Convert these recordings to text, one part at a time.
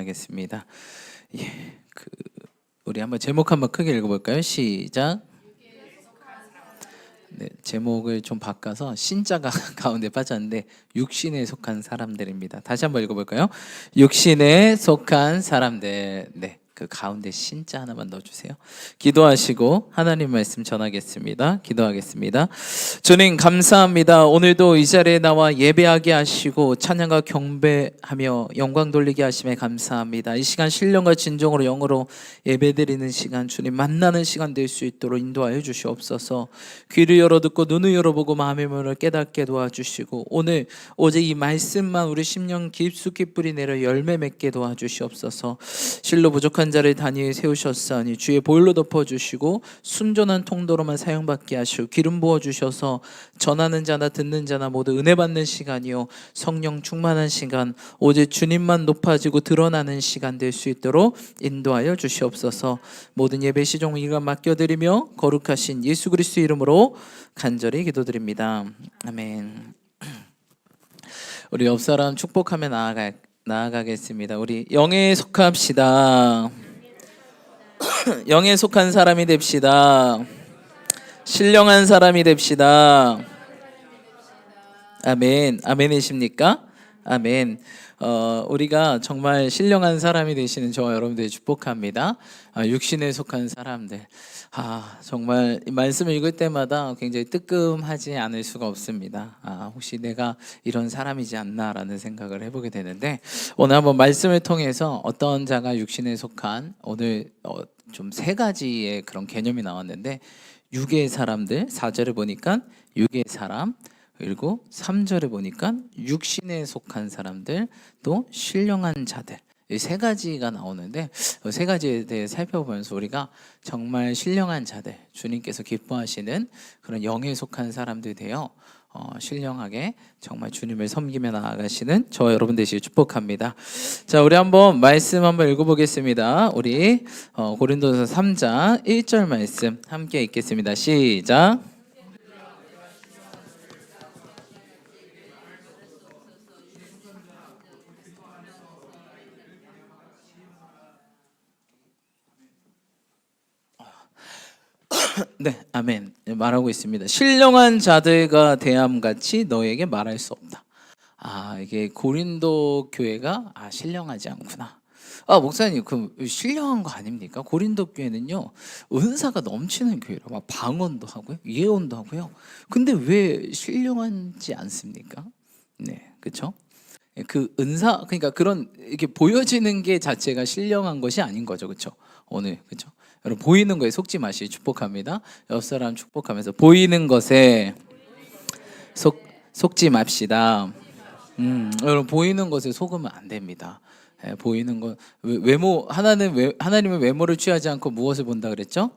전하겠습니다. 우리 한번 제목 한번 크게 읽어볼까요? 시작. 네, 제목을 좀 바꿔서 신자가 가운데 빠졌는데 육신에 속한 사람들입니다. 다시 한번 읽어볼까요? 육신에 속한 사람들. 네, 그 가운데 신자 하나만 넣어주세요. 기도하시고 하나님 말씀 전하겠습니다. 기도하겠습니다. 주님 감사합니다. 오늘도 이 자리에 나와 예배하게 하시고 찬양과 경배하며 영광 돌리게 하심에 감사합니다. 이 시간 신령과 진정으로 영으로 예배드리는 시간, 주님 만나는 시간 될 수 있도록 인도하여 주시옵소서. 귀를 열어 듣고 눈을 열어보고 마음의 문을 깨닫게 도와주시고 오늘 오직 이 말씀만 우리 심령 깊숙이 뿌리 내려 열매 맺게 도와주시옵소서. 실로 부족한 자를 단위에 세우셨사니 주의 보혈로 덮어주시고 순전한 통도로만 사용받게 하시고 기름 부어주셔서 전하는 자나 듣는 자나 모두 은혜 받는 시간이요 성령 충만한 시간, 오직 주님만 높아지고 드러나는 시간 될 수 있도록 인도하여 주시옵소서. 모든 예배 시종 이가 맡겨드리며 거룩하신 예수 그리스도 이름으로 간절히 기도드립니다. 아멘. 우리 옆 사람 축복하며 나아가겠습니다. 우리 영에 속합시다. 영에 속한 사람이 됩시다. 신령한 사람이 됩시다. 아멘. 아멘이십니까? 아멘. 우리가 정말 신령한 사람이 되시는 저와 여러분들 축복합니다. 육신에 속한 사람들. 정말 이 말씀을 읽을 때마다 굉장히 뜨끔하지 않을 수가 없습니다. 혹시 내가 이런 사람이지 않나라는 생각을 해보게 되는데, 오늘 한번 말씀을 통해서 어떤 자가 육신에 속한, 오늘 좀 세 가지의 그런 개념이 나왔는데, 육의 사람들, 4절을 보니까 육의 사람, 그리고 3절에 보니까 육신에 속한 사람들, 또 신령한 자들, 이 세 가지가 나오는데, 세 가지에 대해 살펴보면서 우리가 정말 신령한 자들, 주님께서 기뻐하시는 그런 영에 속한 사람들 되어 신령하게 정말 주님을 섬기며 나아가시는 저와 여러분 되시길 축복합니다. 자, 우리 한번 말씀 한번 읽어보겠습니다. 우리 고린도서 3장 1절 말씀 함께 읽겠습니다. 시작. 네, 아멘. 말하고 있습니다. 신령한 자들과 대함같이 너에게 말할 수 없다. 이게 고린도 교회가 신령하지 않구나. 목사님, 그 신령한 거 아닙니까? 고린도 교회는요 은사가 넘치는 교회라 막 방언도 하고요, 예언도 하고요. 근데 왜 신령하지 않습니까? 네, 그렇죠? 그 은사, 그러니까 그런 이렇게 보여지는 게 자체가 신령한 것이 아닌 거죠, 그렇죠? 오늘 그렇죠? 여러분 보이는 거에 속지 마시기 축복합니다. 옆 사람 축복하면서 보이는 것에 속지 맙시다. 여러분 보이는 것에 속으면 안 됩니다. 보이는 것 외모, 하나님은 외모를 취하지 않고 무엇을 본다 그랬죠?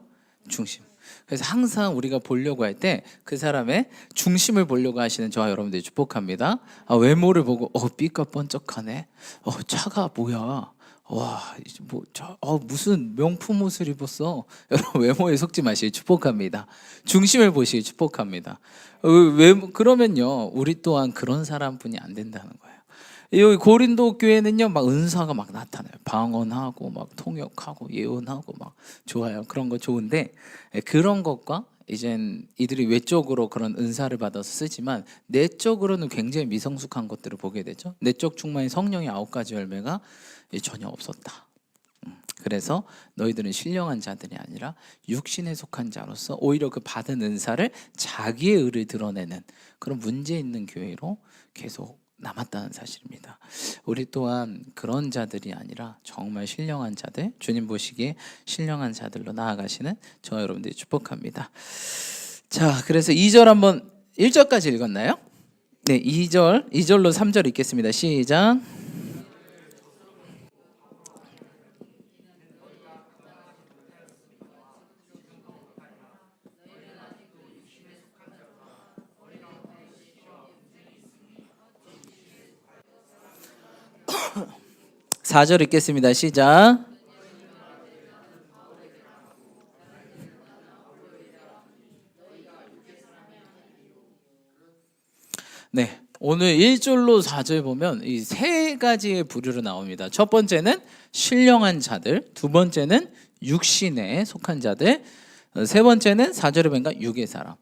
중심. 그래서 항상 우리가 보려고 할 때 그 사람의 중심을 보려고 하시는 저와 여러분들이 축복합니다. 외모를 보고 삐까 번쩍하네. 차가 뭐야? 와, 무슨 명품 옷을 입었어. 여러분 외모에 속지 마시기 축복합니다. 중심을 보시기 축복합니다. 그러면요 우리 또한 그런 사람뿐이 안 된다는 거예요. 여기 고린도 교회는요 막 은사가 막 나타나요. 방언하고 막 통역하고 예언하고 막 좋아요. 그런 거 좋은데, 그런 것과 이젠 이들이 외적으로 그런 은사를 받아서 쓰지만 내적으로는 굉장히 미성숙한 것들을 보게 되죠. 내적 충만인 성령의 9가지 열매가 전혀 없었다. 그래서 너희들은 신령한 자들이 아니라 육신에 속한 자로서 오히려 그 받은 은사를 자기의 의를 드러내는 그런 문제 있는 교회로 계속 남았다는 사실입니다. 우리 또한 그런 자들이 아니라 정말 신령한 자들, 주님 보시기에 신령한 자들로 나아가시는 저와 여러분들이 축복합니다. 자, 그래서 2절 한번 1절까지 읽었나요? 네, 2절로 3절 읽겠습니다. 시작. 사 절 읽겠습니다. 시작. 네, 오늘 1절로 4절 보면 이 세 가지의 부류로 나옵니다. 첫 번째는 신령한 자들, 두 번째는 육신에 속한 자들, 세 번째는 4절에 보니까 육의 사람.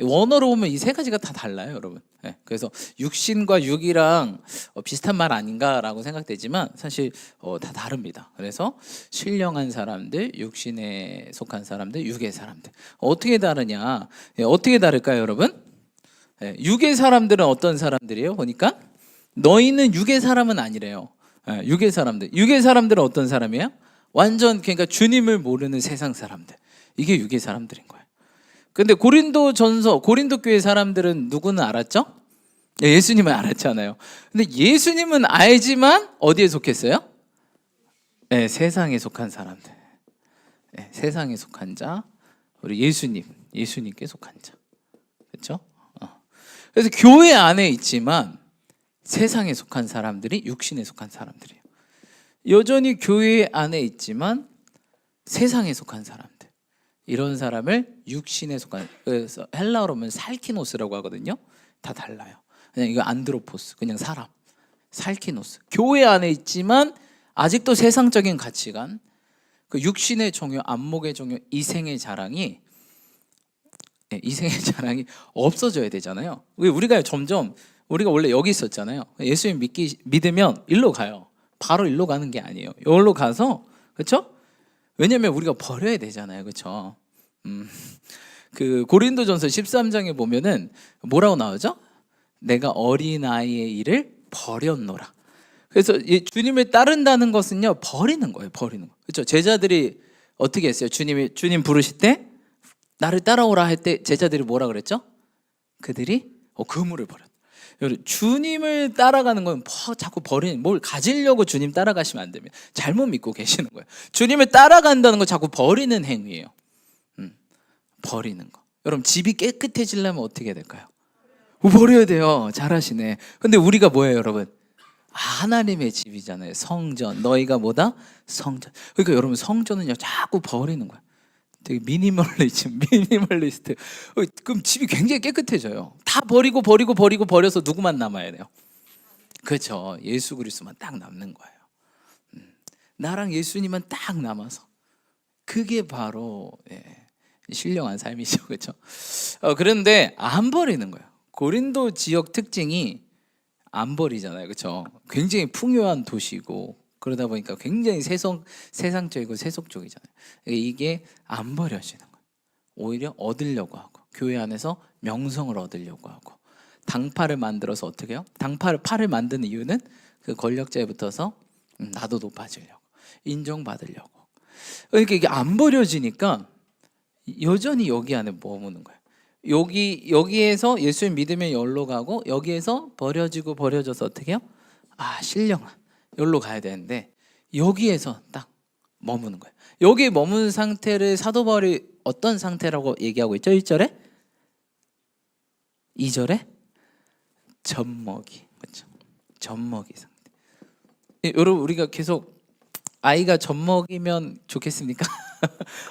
원어로 보면 이 세 가지가 다 달라요, 여러분. 그래서 육신과 육이랑 비슷한 말 아닌가라고 생각되지만 사실 다 다릅니다. 그래서 신령한 사람들, 육신에 속한 사람들, 육의 사람들. 어떻게 다르냐? 어떻게 다를까요, 여러분? 육의 사람들은 어떤 사람들이에요? 보니까 너희는 육의 사람은 아니래요. 육의 사람들은 어떤 사람이에요? 완전 그러니까 주님을 모르는 세상 사람들. 이게 육의 사람들인 거예요. 근데 고린도 교회 사람들은 누구는 알았죠? 예수님은 알았잖아요. 근데 예수님은 알지만 어디에 속했어요? 세상에 속한 사람들. 세상에 속한 자, 우리 예수님께 속한 자. 그렇죠? 그래서 교회 안에 있지만 세상에 속한 사람들이 육신에 속한 사람들이에요. 여전히 교회 안에 있지만 세상에 속한 사람들. 이런 사람을 육신에 속한, 그래서 헬라어로 하면 살키노스라고 하거든요. 다 달라요. 그냥 이거 안드로포스, 그냥 사람. 살키노스. 교회 안에 있지만 아직도 세상적인 가치관, 그 육신의 종교, 안목의 종교, 이생의 자랑이 없어져야 되잖아요. 우리가 원래 여기 있었잖아요. 예수님 믿으면 일로 가요. 바로 일로 가는 게 아니에요. 여기로 가서, 그렇죠? 왜냐면 우리가 버려야 되잖아요. 그렇죠? 그 고린도전서 13장에 보면은 뭐라고 나오죠? 내가 어린아이의 일을 버렸노라. 그래서 주님을 따른다는 것은요, 버리는 거예요. 버리는 거. 그렇죠? 제자들이 어떻게 했어요? 주님 부르실 때 나를 따라오라 할 때 제자들이 뭐라 그랬죠? 그들이 그물을 버렸다. 주님을 따라가는 건 자꾸 버리는, 뭘 가지려고 주님 따라가시면 안 됩니다. 잘못 믿고 계시는 거예요. 주님을 따라간다는 건 자꾸 버리는 행위예요. 버리는 거. 여러분, 집이 깨끗해지려면 어떻게 해야 될까요? 버려야 돼요. 잘하시네. 근데 우리가 뭐예요, 여러분? 하나님의 집이잖아요. 성전. 너희가 뭐다? 성전. 그러니까 여러분, 성전은요 자꾸 버리는 거예요. 되게 미니멀리스트. 그럼 집이 굉장히 깨끗해져요. 다 버려서 누구만 남아야 돼요? 그렇죠. 예수 그리스도만 딱 남는 거예요. 나랑 예수님만 딱 남아서. 그게 바로 신령한 삶이죠. 그렇죠? 그런데 안 버리는 거예요. 고린도 지역 특징이 안 버리잖아요. 그렇죠? 굉장히 풍요한 도시고 그러다 보니까 굉장히 세상적이고 세속적이잖아요. 이게 안 버려지는 거예요. 오히려 얻으려고 하고, 교회 안에서 명성을 얻으려고 하고, 당파를 만들어서 어떻게 해요? 팔을 만드는 이유는 그 권력자에 붙어서 나도 높아지려고, 인정받으려고. 그러니까 이게 안 버려지니까 여전히 여기 안에 머무는 거예요. 여기에서 예수님 믿으면 여기로 가고, 여기에서 버려져서 어떻게 해요? 신령한 여기로 가야 되는데 여기에서 딱 머무는 거예요. 여기 머무는 상태를 사도 바울이 어떤 상태라고 얘기하고 있죠? 1절에? 2절에? 젖먹이. 그렇죠? 젖먹이 상태. 여러분, 우리가 계속 아이가 젖먹이면 좋겠습니까?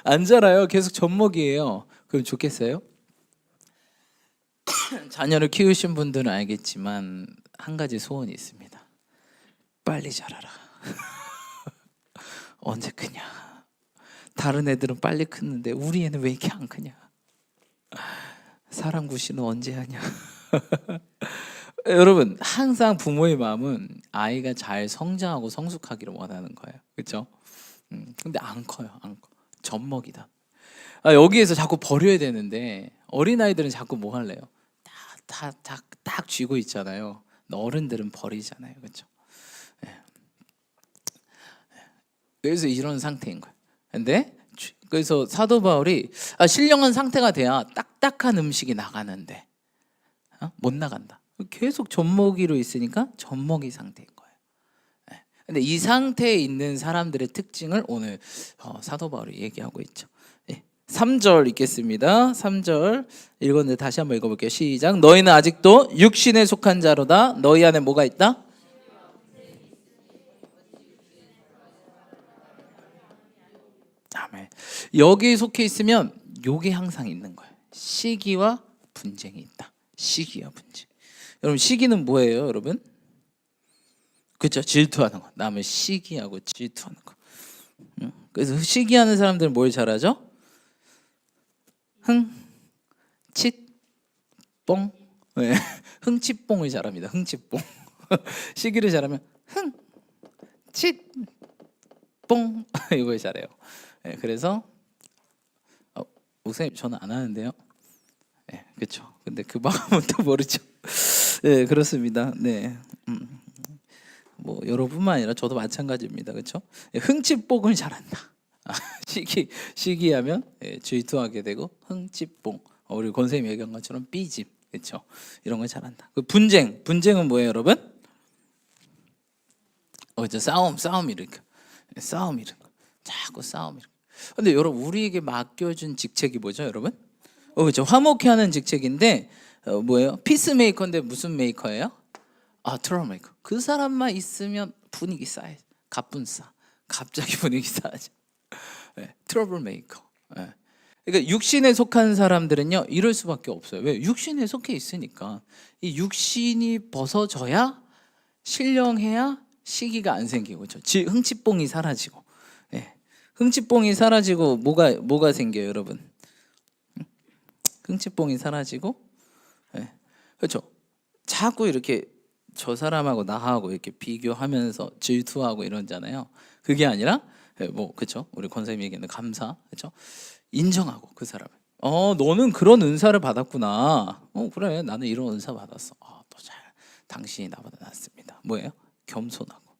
안 자라요. 계속 젖먹이에요. 그럼 좋겠어요? 자녀를 키우신 분들은 알겠지만 한 가지 소원이 있습니다. 빨리 자라라. 언제 크냐? 다른 애들은 빨리 크는데 우리 애는 왜 이렇게 안 크냐? 사람 구실은 언제 하냐? 여러분, 항상 부모의 마음은 아이가 잘 성장하고 성숙하기를 원하는 거예요. 그렇죠? 근데 안 커요. 젖먹이다. 여기에서 자꾸 버려야 되는데 어린아이들은 자꾸 뭐 할래요? 딱 쥐고 있잖아요. 어른들은 버리잖아요. 그렇죠? 그래서 이런 상태인 거예요. 근데 그래서 사도 바울이 신령한 상태가 돼야 딱딱한 음식이 나가는데 못 나간다. 계속 젖먹이로 있으니까 젖먹이 상태인 거예요. 근데 이 상태에 있는 사람들의 특징을 오늘 사도 바울이 얘기하고 있죠. 3절 읽겠습니다. 3절 읽었는데 다시 한번 읽어볼게요. 시작. 너희는 아직도 육신에 속한 자로다. 너희 안에 뭐가 있다? 아멘. 여기에 속해 있으면 요게 항상 있는 거예요. 시기와 분쟁이 있다. 시기와 분쟁. 여러분 시기는 뭐예요, 여러분? 그렇죠. 질투하는 거. 남을 시기하고 질투하는 거. 그래서 시기하는 사람들은 뭘 잘하죠? 흥칫뽕. 네. 흥칫뽕을 잘합니다. 흥칫뽕. 시기를 잘하면 흥칫뽕 이걸 잘해요. 네, 그래서 목사님 저는 안 하는데요. 네, 그렇죠. 근데 그 마음은 또 모르죠. 네, 그렇습니다. 네. 뭐 여러분만 아니라 저도 마찬가지입니다. 그렇죠? 흥칫뽕을 잘한다. 시기하면 질투하게 되고 흥칫뽕. 우리 권쌤이 얘기한 것처럼 삐짐. 그렇죠? 이런 걸 잘한다. 그 분쟁은 뭐예요, 여러분? 그렇죠. 싸움 일으켜. 싸움 일으켜. 자꾸 싸움 일으켜. 근데 여러분 우리에게 맡겨준 직책이 뭐죠, 여러분? 그렇죠. 화목케 하는 직책인데 뭐예요? 피스메이커인데 무슨 메이커예요? 트러블메이커. 그 사람만 있으면 분위기 싸해. 갑분싸. 갑자기 분위기 싸죠. 네, 트러블메이커. 네. 그러니까 육신에 속한 사람들은요 이럴 수밖에 없어요. 왜? 육신에 속해 있으니까. 이 육신이 벗어져야 신령해야 시기가 안 생기고, 그렇죠? 흥칫뽕이 사라지고. 네. 흥칫뽕이 사라지고 뭐가 생겨요, 여러분? 흥칫뽕이 사라지고, 네. 그렇죠? 자꾸 이렇게 저 사람하고 나하고 이렇게 비교하면서 질투하고 이러잖아요. 그게 아니라 그렇죠? 우리 권사님이 얘기하는 감사, 그렇죠? 인정하고 그 사람을. 너는 그런 은사를 받았구나. 그래, 나는 이런 은사 받았어. 또 잘, 당신이 나보다 낫습니다. 뭐예요? 겸손하고,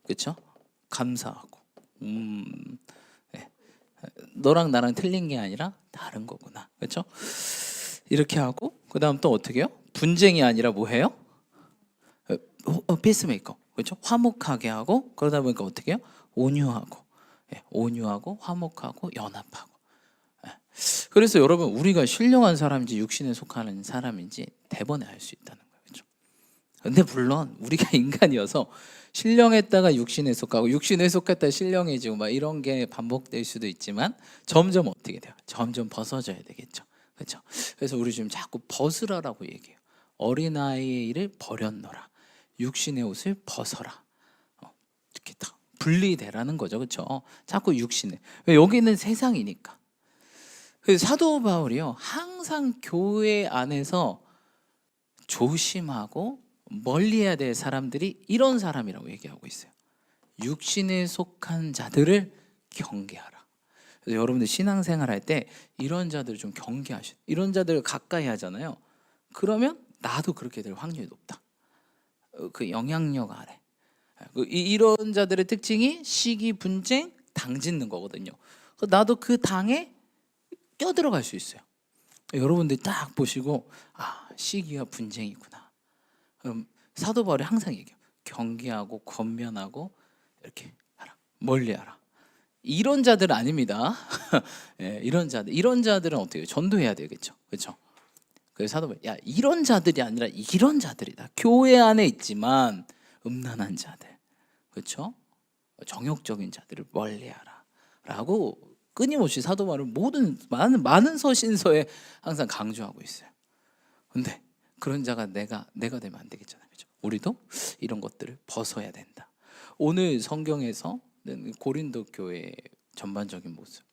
그렇죠? 감사하고. 네. 너랑 나랑 틀린 게 아니라 다른 거구나, 그렇죠? 이렇게 하고 그 다음 또 어떻게 해요? 분쟁이 아니라 뭐 해요? 피스메이커, 그렇죠? 화목하게 하고 그러다 보니까 어떻게 해요? 온유하고, 온유하고 화목하고 연합하고. 그래서 여러분 우리가 신령한 사람인지 육신에 속하는 사람인지 대번에 알 수 있다는 거예요, 그렇죠? 근데 물론 우리가 인간이어서 신령했다가 육신에 속하고 육신에 속했다가 신령해지고 막 이런 게 반복될 수도 있지만 점점 어떻게 돼요? 점점 벗어져야 되겠죠, 그렇죠? 그래서 우리 지금 자꾸 벗으라라고 얘기해요. 어린아이의 일을 버렸노라. 육신의 옷을 벗어라. 이렇게 딱 분리되라는 거죠, 그렇죠? 자꾸 육신에. 왜? 여기는 세상이니까. 그래서 사도 바울이요 항상 교회 안에서 조심하고 멀리해야 될 사람들이 이런 사람이라고 얘기하고 있어요. 육신에 속한 자들을 경계하라. 그래서 여러분들 신앙생활 할 때 이런 자들을 좀 경계하셔. 이런 자들을 가까이 하잖아요. 그러면 나도 그렇게 될 확률이 높다. 그 영향력 아래. 이런 자들의 특징이 시기, 분쟁, 당 짓는 거거든요. 나도 그 당에 껴들어갈 수 있어요. 여러분들이 딱 보시고 시기가 분쟁이구나. 그럼 사도 바울이 항상 얘기해요. 경계하고 권면하고 이렇게 하라. 멀리하라. 이런 자들 아닙니다. 이런 자들은 어떻게 해요? 전도해야 되겠죠, 그렇죠? 그래서 사도 바울이 이런 자들이 아니라 이런 자들이다. 교회 안에 있지만 음란한 자들, 그렇죠? 정욕적인 자들을 멀리하라라고 끊임없이 사도 바울은 많은 서신서에 항상 강조하고 있어요. 근데 그런 자가 내가 되면 안 되겠잖아요, 그렇죠? 우리도 이런 것들을 벗어야 된다. 오늘 성경에서 고린도 교회 전반적인 모습,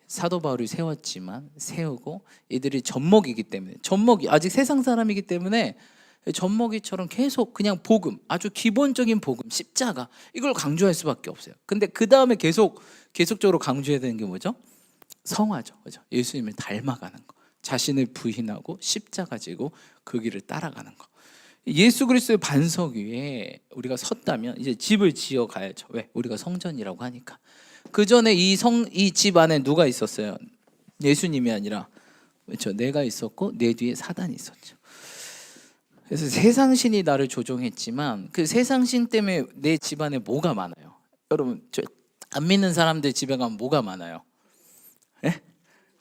사도 바울이 세우고 이들이 젖먹이기 때문에, 젖먹이 아직 세상 사람이기 때문에 젖먹이처럼 계속 그냥 복음, 아주 기본적인 복음, 십자가 이걸 강조할 수밖에 없어요. 근데 그 다음에 계속적으로 강조해야 되는 게 뭐죠? 성화죠, 그죠? 예수님을 닮아가는 거, 자신을 부인하고 십자가 지고 그 길을 따라가는 거. 예수 그리스도의 반석 위에 우리가 섰다면 이제 집을 지어 가야죠. 왜? 우리가 성전이라고 하니까. 그 전에 이 집 안에 누가 있었어요? 예수님이 아니라, 그렇죠? 내가 있었고 내 뒤에 사단이 있었죠. 그래서 세상신이 나를 조종했지만 그 세상신 때문에 내 집안에 뭐가 많아요? 여러분 안 믿는 사람들 집에 가면 뭐가 많아요? 네?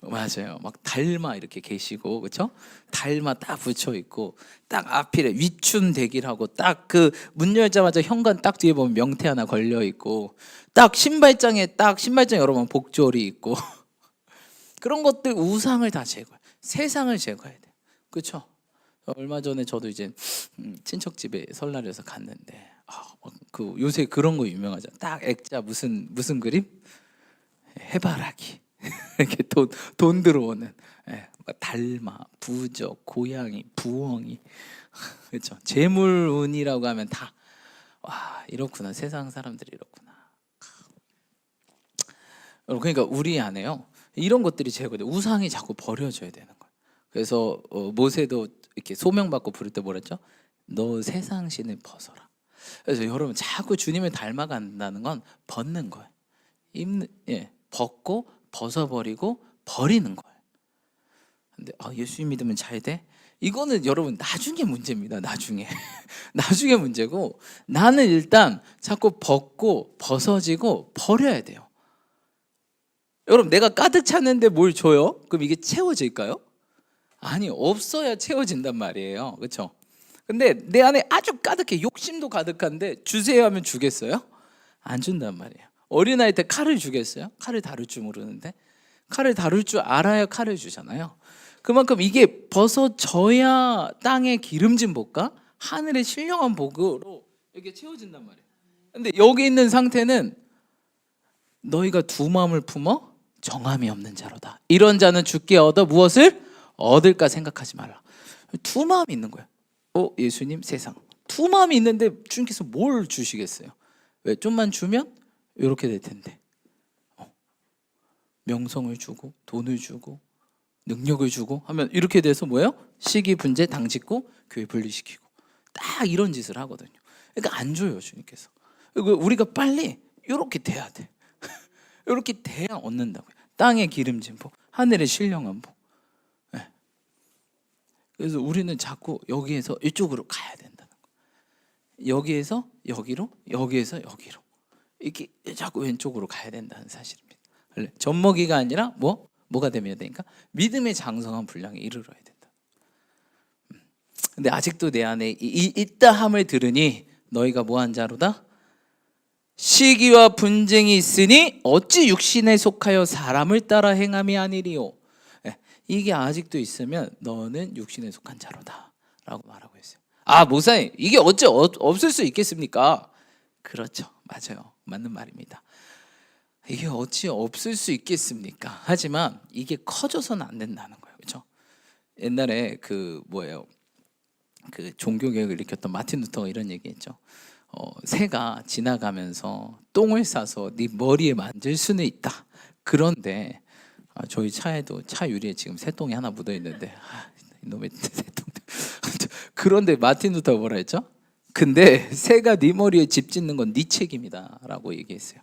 맞아요. 막 달마 이렇게 계시고, 그렇죠? 달마 딱 붙여 있고, 딱 앞에 위춘 대기하고, 딱 그 문 열자마자 현관 딱 뒤에 보면 명태 하나 걸려 있고, 딱 신발장 여러분 복졸이 있고 그런 것들 우상을 다 제거해. 세상을 제거해야 돼. 그렇죠? 얼마 전에 저도 이제 친척 집에 설날이어서 갔는데 그 요새 그런 거 유명하죠. 딱 액자 무슨 그림? 해바라기 이렇게 돈 들어오는 막 달마, 부적, 고양이, 부엉이 그렇죠. 재물운이라고 하면 다 와 이렇구나 세상 사람들이 이렇구나. 그러니까 우리 안에요 이런 것들이 제거돼 우상이 자꾸 버려져야 되는 거예요. 그래서 모세도 이렇게 소명받고 부를 때 뭐랬죠? 너 세상 신을 벗어라. 그래서 여러분 자꾸 주님을 닮아간다는 건 벗는 거예요. 벗고 벗어버리고 버리는 거예요. 근데 예수 믿으면 잘 돼? 이거는 여러분 나중에 문제입니다. 나중에 나중에 문제고 나는 일단 자꾸 벗고 벗어지고 버려야 돼요. 여러분 내가 가득 찼는데 뭘 줘요? 그럼 이게 채워질까요? 아니 없어야 채워진단 말이에요. 그렇죠? 근데 내 안에 아주 가득해 욕심도 가득한데 주세요 하면 주겠어요? 안 준단 말이에요. 어린아이 때 칼을 주겠어요? 칼을 다룰 줄 모르는데 칼을 다룰 줄 알아야 칼을 주잖아요. 그만큼 이게 벗어져야 땅의 기름진 복과 하늘의 신령한 복으로 이렇게 채워진단 말이에요. 근데 여기 있는 상태는 너희가 두 마음을 품어 정함이 없는 자로다. 이런 자는 주께 얻어 무엇을 얻을까 생각하지 말라. 두 마음이 있는 거예요. 예수님 세상 두 마음이 있는데 주님께서 뭘 주시겠어요? 왜 좀만 주면 이렇게 될 텐데 명성을 주고 돈을 주고 능력을 주고 하면 이렇게 돼서 뭐예요? 시기 분재 당짓고 교회 분리시키고 딱 이런 짓을 하거든요. 그러니까 안 줘요 주님께서. 우리가 빨리 이렇게 돼야 돼. 이렇게 돼야 얻는다고요. 땅의 기름진 복, 하늘의 신령한 복. 네. 그래서 우리는 자꾸 여기에서 이쪽으로 가야 된다는 거예요. 여기에서 여기로, 여기에서 여기로 이렇게 자꾸 왼쪽으로 가야 된다는 사실입니다. 젖먹이가 아니라 뭐가 되면 되니까 믿음의 장성한 분량에 이르러야 된다. 근데 아직도 내 안에 있다함을 들으니 너희가 뭐한 자로다? 시기와 분쟁이 있으니 어찌 육신에 속하여 사람을 따라 행함이 아니리요. 이게 아직도 있으면 너는 육신에 속한 자로다 라고 말하고 있어요. 목사님 이게 어찌 없을 수 있겠습니까? 그렇죠. 맞아요. 맞는 말입니다. 이게 어찌 없을 수 있겠습니까? 하지만 이게 커져서는 안 된다는 거예요. 그렇죠? 옛날에 그 종교개혁을 일으켰던 마틴 루터가 이런 얘기했죠. 새가 지나가면서 똥을 싸서 네 머리에 만질 수는 있다. 그런데 저희 차에도 차 유리에 지금 새똥이 하나 묻어 있는데 이놈의 새똥들. 그런데 마틴 루터가 뭐라 했죠? 근데 새가 네 머리에 집 짓는 건 네 책임이다라고 얘기했어요.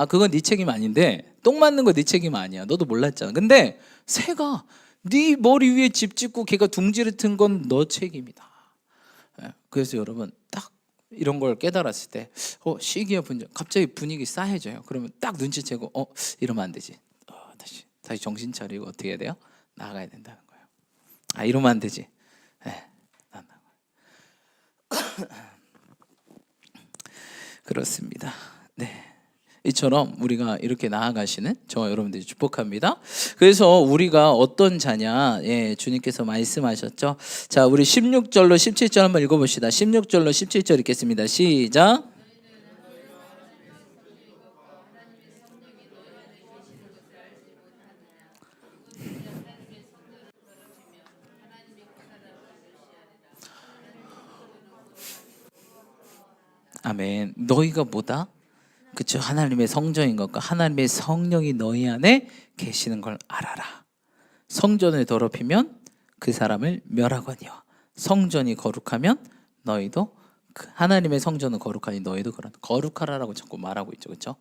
그건 네 책임 아닌데 똥 맞는 거 네 책임 아니야. 너도 몰랐잖아. 근데 새가 네 머리 위에 집 짓고 걔가 둥지를 튼 건 너 책임이다. 그래서 여러분 딱 이런 걸 깨달았을 때 시기와 분쟁 갑자기 분위기 싸해져요. 그러면 딱 눈치채고 이러면 안 되지. 다시 정신 차리고 어떻게 해야 돼요? 나가야 된다는 거예요. 이러면 안 되지. 그렇습니다. 네. 이처럼 우리가 이렇게 나아가시는 저와 여러분들이 축복합니다. 그래서 우리가 어떤 자냐? 주님께서 말씀하셨죠. 자, 우리 16절로 17절 한번 읽어봅시다. 16절로 17절 읽겠습니다. 시작. 아멘. 너희가 뭐다? 그렇죠. 하나님의 성전인 것과 하나님의 성령이 너희 안에 계시는 걸 알아라. 성전을 더럽히면 그 사람을 멸하거니와 성전이 거룩하면 너희도 하나님의 성전은 거룩하니 너희도 거룩하라라고 자꾸 말하고 있죠. 그렇죠?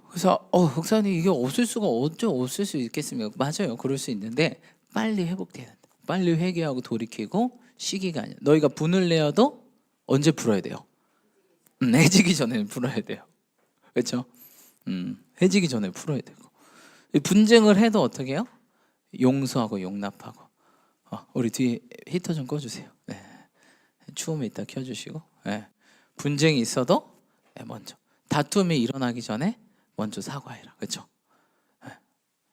그래서 목사님 이게 없을 수가 없을 수 있겠습니까? 맞아요. 그럴 수 있는데 빨리 회복돼야 된다. 빨리 회개하고 돌이키고 시기가 아니야. 너희가 분을 내어도 언제 풀어야 돼요? 해지기 전에 풀어야 돼요. 그렇죠? 해지기 전에 풀어야 되고 분쟁을 해도 어떻게 해요? 용서하고 용납하고 우리 뒤에 히터 좀 꺼주세요. 네. 추우면 이따 켜주시고 분쟁이 있어도 먼저 다툼이 일어나기 전에 먼저 사과해라. 그렇죠?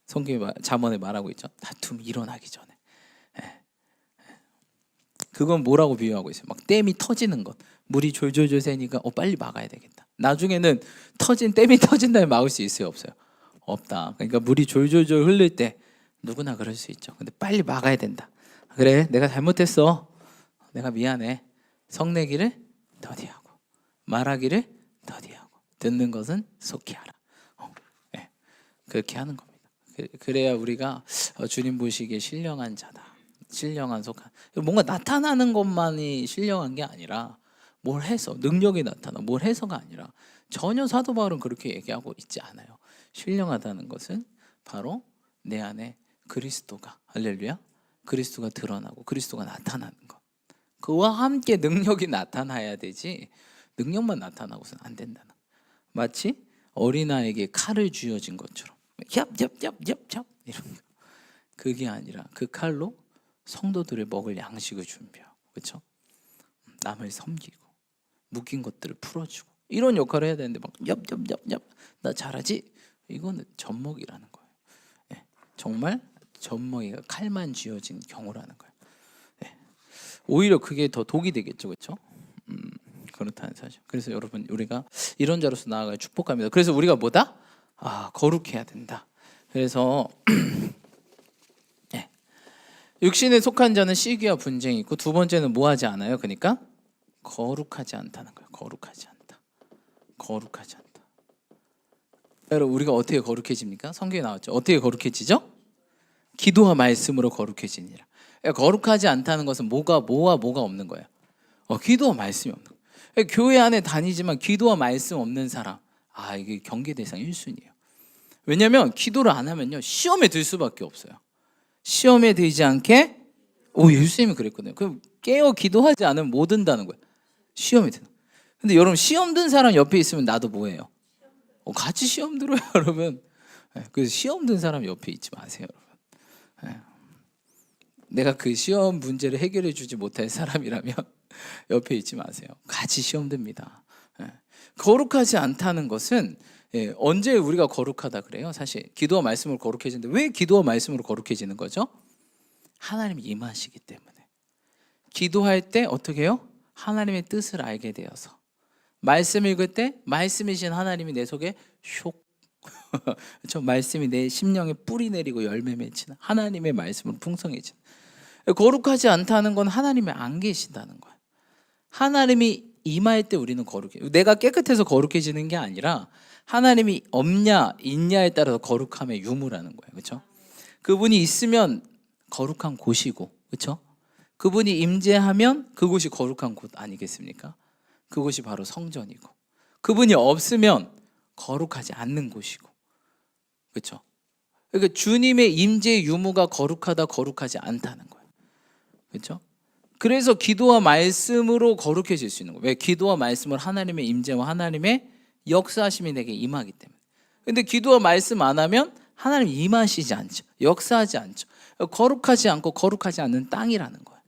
성경이 잠언에 말하고 있죠. 다툼이 일어나기 전에 그건 뭐라고 비유하고 있어요? 막 댐이 터지는 것. 물이 졸졸졸 새니까 빨리 막아야 되겠다. 나중에는 댐이 터진 다음에 막을 수 있어요, 없어요? 없다. 그러니까 물이 졸졸졸 흐를 때 누구나 그럴 수 있죠. 근데 빨리 막아야 된다. 그래, 내가 잘못했어. 내가 미안해. 성내기를 더디하고 말하기를 더디하고 듣는 것은 속히 하라. 네, 그렇게 하는 겁니다. 그래야 우리가 주님 보시기에 신령한 자다. 신령한 속한. 뭔가 나타나는 것만이 신령한 게 아니라 뭘 해서 능력이 나타나 뭘 해서가 아니라 전혀 사도 바울은 그렇게 얘기하고 있지 않아요. 신령하다는 것은 바로 내 안에 그리스도가 할렐루야 그리스도가 드러나고 그리스도가 나타나는 것. 그와 함께 능력이 나타나야 되지 능력만 나타나고서는 안 된다는. 마치 어린아이에게 칼을 쥐어진 것처럼 얍얍얍얍얍 이런 거. 그게 아니라 그 칼로 성도들을 먹을 양식을 준비하고 그렇죠? 남을 섬기고 묶인 것들을 풀어주고 이런 역할을 해야 되는데 막 얍얍얍얍 나 잘하지? 이거는 젖먹이라는 거예요. 예, 정말 젖먹이가 칼만 쥐어진 경우라는 거예요. 예, 오히려 그게 더 독이 되겠죠, 그렇죠? 그렇다는 사실. 그래서 여러분 우리가 이런 자로서 나아갈 축복합니다. 그래서 우리가 뭐다? 거룩해야 된다. 그래서 육신에 속한 자는 시기와 분쟁이 있고 두 번째는 뭐하지 않아요? 그러니까 거룩하지 않다는 거예요. 거룩하지 않다. 거룩하지 않다. 여러분 우리가 어떻게 거룩해집니까? 성경에 나왔죠. 어떻게 거룩해지죠? 기도와 말씀으로 거룩해지니라. 그러니까 거룩하지 않다는 것은 뭐와 뭐가 없는 거예요? 기도와 말씀이 없는 거예요. 그러니까 교회 안에 다니지만 기도와 말씀 없는 사람 이게 경계 대상 1순위예요. 왜냐하면 기도를 안 하면요 시험에 들 수밖에 없어요. 시험에 들지 않게 예수님이 그랬거든요. 그럼 깨어 기도하지 않으면 못 든다는 거예요. 시험에 드는. 근데 여러분 시험 든 사람 옆에 있으면 나도 뭐예요? 같이 시험 들어요 여러분. 그래서 시험 든 사람 옆에 있지 마세요 여러분. 내가 그 시험 문제를 해결해 주지 못할 사람이라면 옆에 있지 마세요. 같이 시험 듭니다. 거룩하지 않다는 것은 언제 우리가 거룩하다 그래요? 사실 기도와 말씀으로 거룩해지는데 왜 기도와 말씀으로 거룩해지는 거죠? 하나님이 임하시기 때문에. 기도할 때 어떻게 해요? 하나님의 뜻을 알게 되어서 말씀 읽을 때 말씀이신 하나님이 내 속에 쇽 저 말씀이 내 심령에 뿌리 내리고 열매 맺히는 하나님의 말씀으로 풍성해지는. 거룩하지 않다는 건 하나님이 안 계신다는 거예요. 하나님이 임할 때 우리는 거룩해. 내가 깨끗해서 거룩해지는 게 아니라 하나님이 없냐 있냐에 따라서 거룩함의 유무라는 거예요. 그렇죠? 그분이 있으면 거룩한 곳이고 그렇죠? 그분이 임재하면 그곳이 거룩한 곳 아니겠습니까? 그곳이 바로 성전이고 그분이 없으면 거룩하지 않는 곳이고 그렇죠? 그러니까 주님의 임재 유무가 거룩하다 거룩하지 않다는 거예요. 그렇죠? 그래서 기도와 말씀으로 거룩해질 수 있는 거예요. 왜? 기도와 말씀으로 하나님의 임재와 하나님의 역사하심이 내게 임하기 때문에. 근데 기도와 말씀 안 하면 하나님 임하시지 않죠. 역사하지 않죠. 거룩하지 않고 거룩하지 않는 땅이라는 거예요.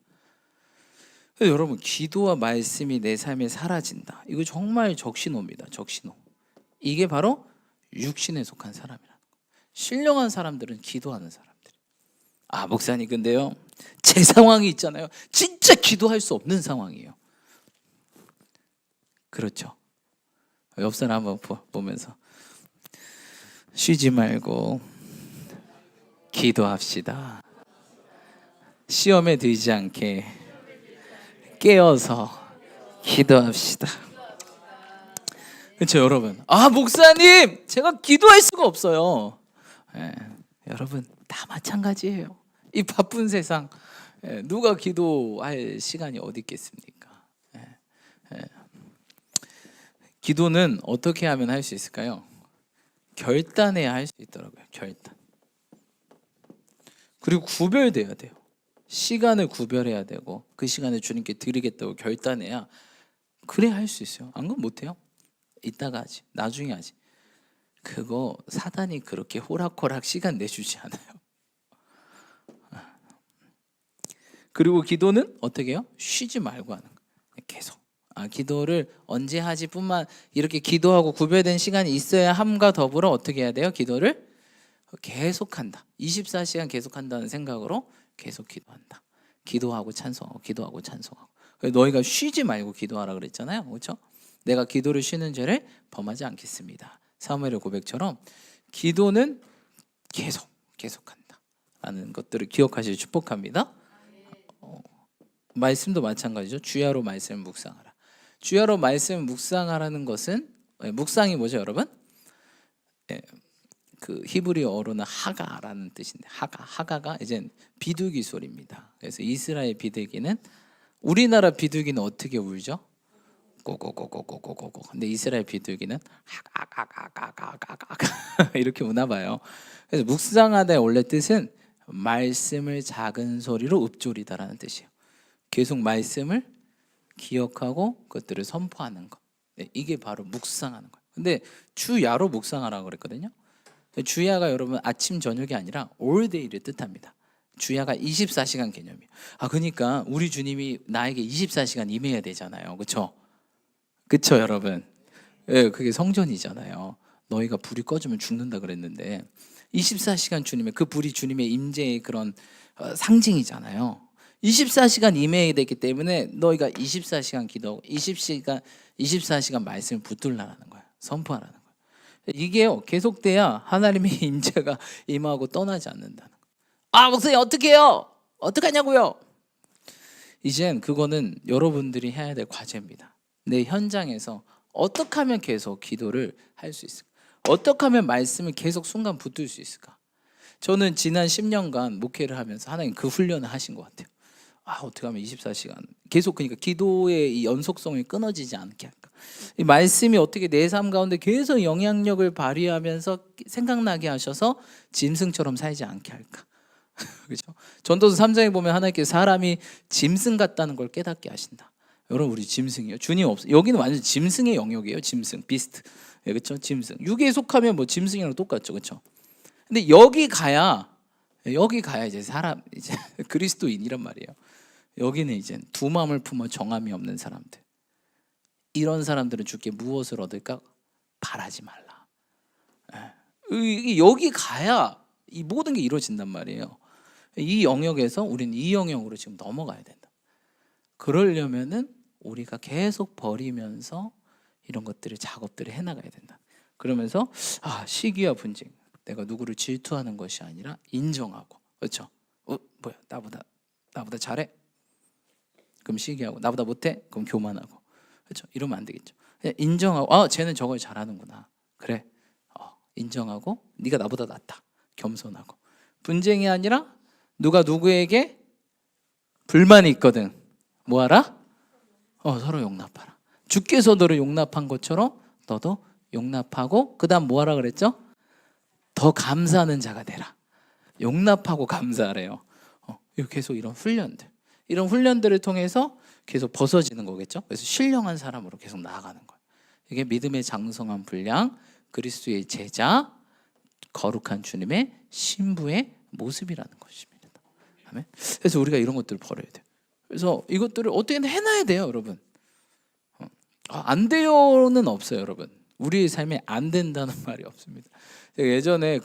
여러분 기도와 말씀이 내 삶에 사라진다. 이거 정말 적신호입니다. 적신호. 이게 바로 육신에 속한 사람이라는 거예요. 신령한 사람들은 기도하는 사람들. 목사님 근데요 제 상황이 있잖아요. 진짜 기도할 수 없는 상황이에요. 그렇죠. 옆 사람 한번 보면서 쉬지 말고 기도합시다. 시험에 들지 않게 깨어서 기도합시다. 그렇죠 여러분. 목사님 제가 기도할 수가 없어요. 여러분 다 마찬가지예요. 이 바쁜 세상 누가 기도할 시간이 어디 있겠습니까? 기도는 어떻게 하면 할 수 있을까요? 결단해야 할 수 있더라고요. 결단. 그리고 구별돼야 돼요. 시간을 구별해야 되고 그 시간을 주님께 드리겠다고 결단해야 그래야 할 수 있어요. 안 그러면 못해요. 이따가 하지. 나중에 하지. 그거 사단이 그렇게 호락호락 시간 내주지 않아요. 그리고 기도는 어떻게 해요? 쉬지 말고 하는 거예요. 계속. 기도를 언제 하지 뿐만 이렇게 기도하고 구별된 시간이 있어야 함과 더불어 어떻게 해야 돼요? 기도를 계속한다. 24시간 계속한다는 생각으로 계속 기도한다. 기도하고 찬송하고 기도하고 찬송하고. 너희가 쉬지 말고 기도하라 그랬잖아요. 그렇죠? 내가 기도를 쉬는 죄를 범하지 않겠습니다. 사무엘의 고백처럼 기도는 계속한다 라는 것들을 기억하시길 축복합니다. 말씀도 마찬가지죠. 주야로 말씀을 묵상하라. 주야로 말씀을 묵상하라는 것은 묵상이 뭐죠, 여러분? 그 히브리어로는 하가라는 뜻인데 하가가 이제 비둘기 소리입니다. 그래서 이스라엘 비둘기는 우리나라 비둘기는 어떻게 울죠? 꼬꼬꼬꼬꼬꼬꼬. 근데 이스라엘 비둘기는 하가가가가가가 이렇게 우나 봐요. 그래서 묵상하다의 원래 뜻은 말씀을 작은 소리로 읊조리다라는 뜻이에요. 계속 말씀을 기억하고 그것들을 선포하는 것. 이게 바로 묵상하는 거예요. 근데 주야로 묵상하라고 그랬거든요. 주야가 여러분 아침 저녁이 아니라 올데이를 뜻합니다. 주야가 24시간 개념이에요. 그러니까 우리 주님이 나에게 24시간 임해야 되잖아요. 그렇죠? 그렇죠, 여러분. 예, 그게 성전이잖아요. 너희가 불이 꺼지면 죽는다 그랬는데 24시간 주님의 그 불이 주님의 임재의 그런 상징이잖아요. 24시간 임해야 되기 때문에 너희가 24시간 기도하고 24시간 말씀을 붙들라는 거예요. 선포하라는 거예요. 이게요 계속돼야 하나님의 임재가 임하고 떠나지 않는다는 거예요. 목사님 어떻게 해요? 어떡하냐고요? 이젠 그거는 여러분들이 해야 될 과제입니다. 내 현장에서 어떻게 하면 계속 기도를 할 수 있을까? 어떻게 하면 말씀을 계속 순간 붙들 수 있을까? 저는 지난 10년간 목회를 하면서 하나님 그 훈련을 하신 것 같아요. 어떻게 하면 24시간 계속 그러니까 기도의 이 연속성이 끊어지지 않게 할까? 이 말씀이 어떻게 내 삶 가운데 계속 영향력을 발휘하면서 생각나게 하셔서 짐승처럼 살지 않게 할까? 그렇죠? 전도서 3장에 보면 하나님께서 사람이 짐승 같다는 걸 깨닫게 하신다. 여러분 우리 짐승이요. 주님 없어. 여기는 완전 짐승의 영역이에요. 짐승, 비스트. 그렇죠? 짐승. 육에 속하면 뭐 짐승이랑 똑같죠. 그렇죠? 근데 여기 가야 이제 사람 이제 그리스도인이란 말이에요. 여기는 이제 두 마음을 품어 정함이 없는 사람들. 이런 사람들은 주께 무엇을 얻을까? 바라지 말라. 여기 가야 이 모든 게 이루어진단 말이에요. 이 영역에서 우리는 이 영역으로 지금 넘어가야 된다. 그러려면은 우리가 계속 버리면서 이런 것들을 작업들을 해나가야 된다. 그러면서 시기와 분쟁, 내가 누구를 질투하는 것이 아니라 인정하고, 그렇죠? 뭐야 나보다 잘해? 그럼 시기하고, 나보다 못해? 그럼 교만하고, 그렇죠? 이러면 안 되겠죠. 그냥 인정하고, 쟤는 저걸 잘하는구나. 그래, 인정하고, 네가 나보다 낫다. 겸손하고. 분쟁이 아니라 누가 누구에게 불만이 있거든. 뭐하라? 서로 용납하라. 주께서 너를 용납한 것처럼 너도 용납하고, 그 다음 뭐하라 그랬죠? 더 감사하는 자가 되라. 용납하고 감사하래요. 계속 이런 훈련들을 통해서 계속 벗어지는 거겠죠. 그래서 신령한 사람으로 계속 나아가는 거예요. 이게 믿음의 장성한 분량, 그리스도의 제자, 거룩한 주님의 신부의 모습이라는 것입니다. 아멘. 그래서 우리가 이런 것들을 버려야 돼요. 그래서 이것들을 어떻게든 해놔야 돼요, 여러분. 안 돼요는 없어요, 여러분. 우리의 삶에 안 된다는 말이 없습니다. 제가 예전에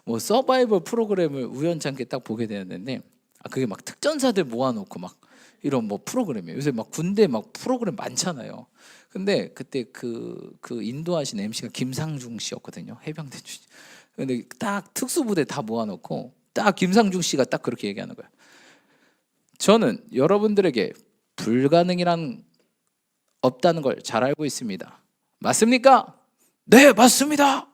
뭐 서바이벌 프로그램을 우연찮게 딱 보게 되었는데, 그게 막 특전사들 모아놓고 막 이런 뭐 프로그램이에요. 요새 막 군대 막 프로그램 많잖아요. 근데 그때 그 인도하신 MC가 김상중 씨였거든요. 해병대 출신. 근데 딱 특수부대 다 모아놓고 딱 김상중 씨가 딱 그렇게 얘기하는 거예요. 저는 여러분들에게 불가능이란 없다는 걸 잘 알고 있습니다. 맞습니까? 네, 맞습니다.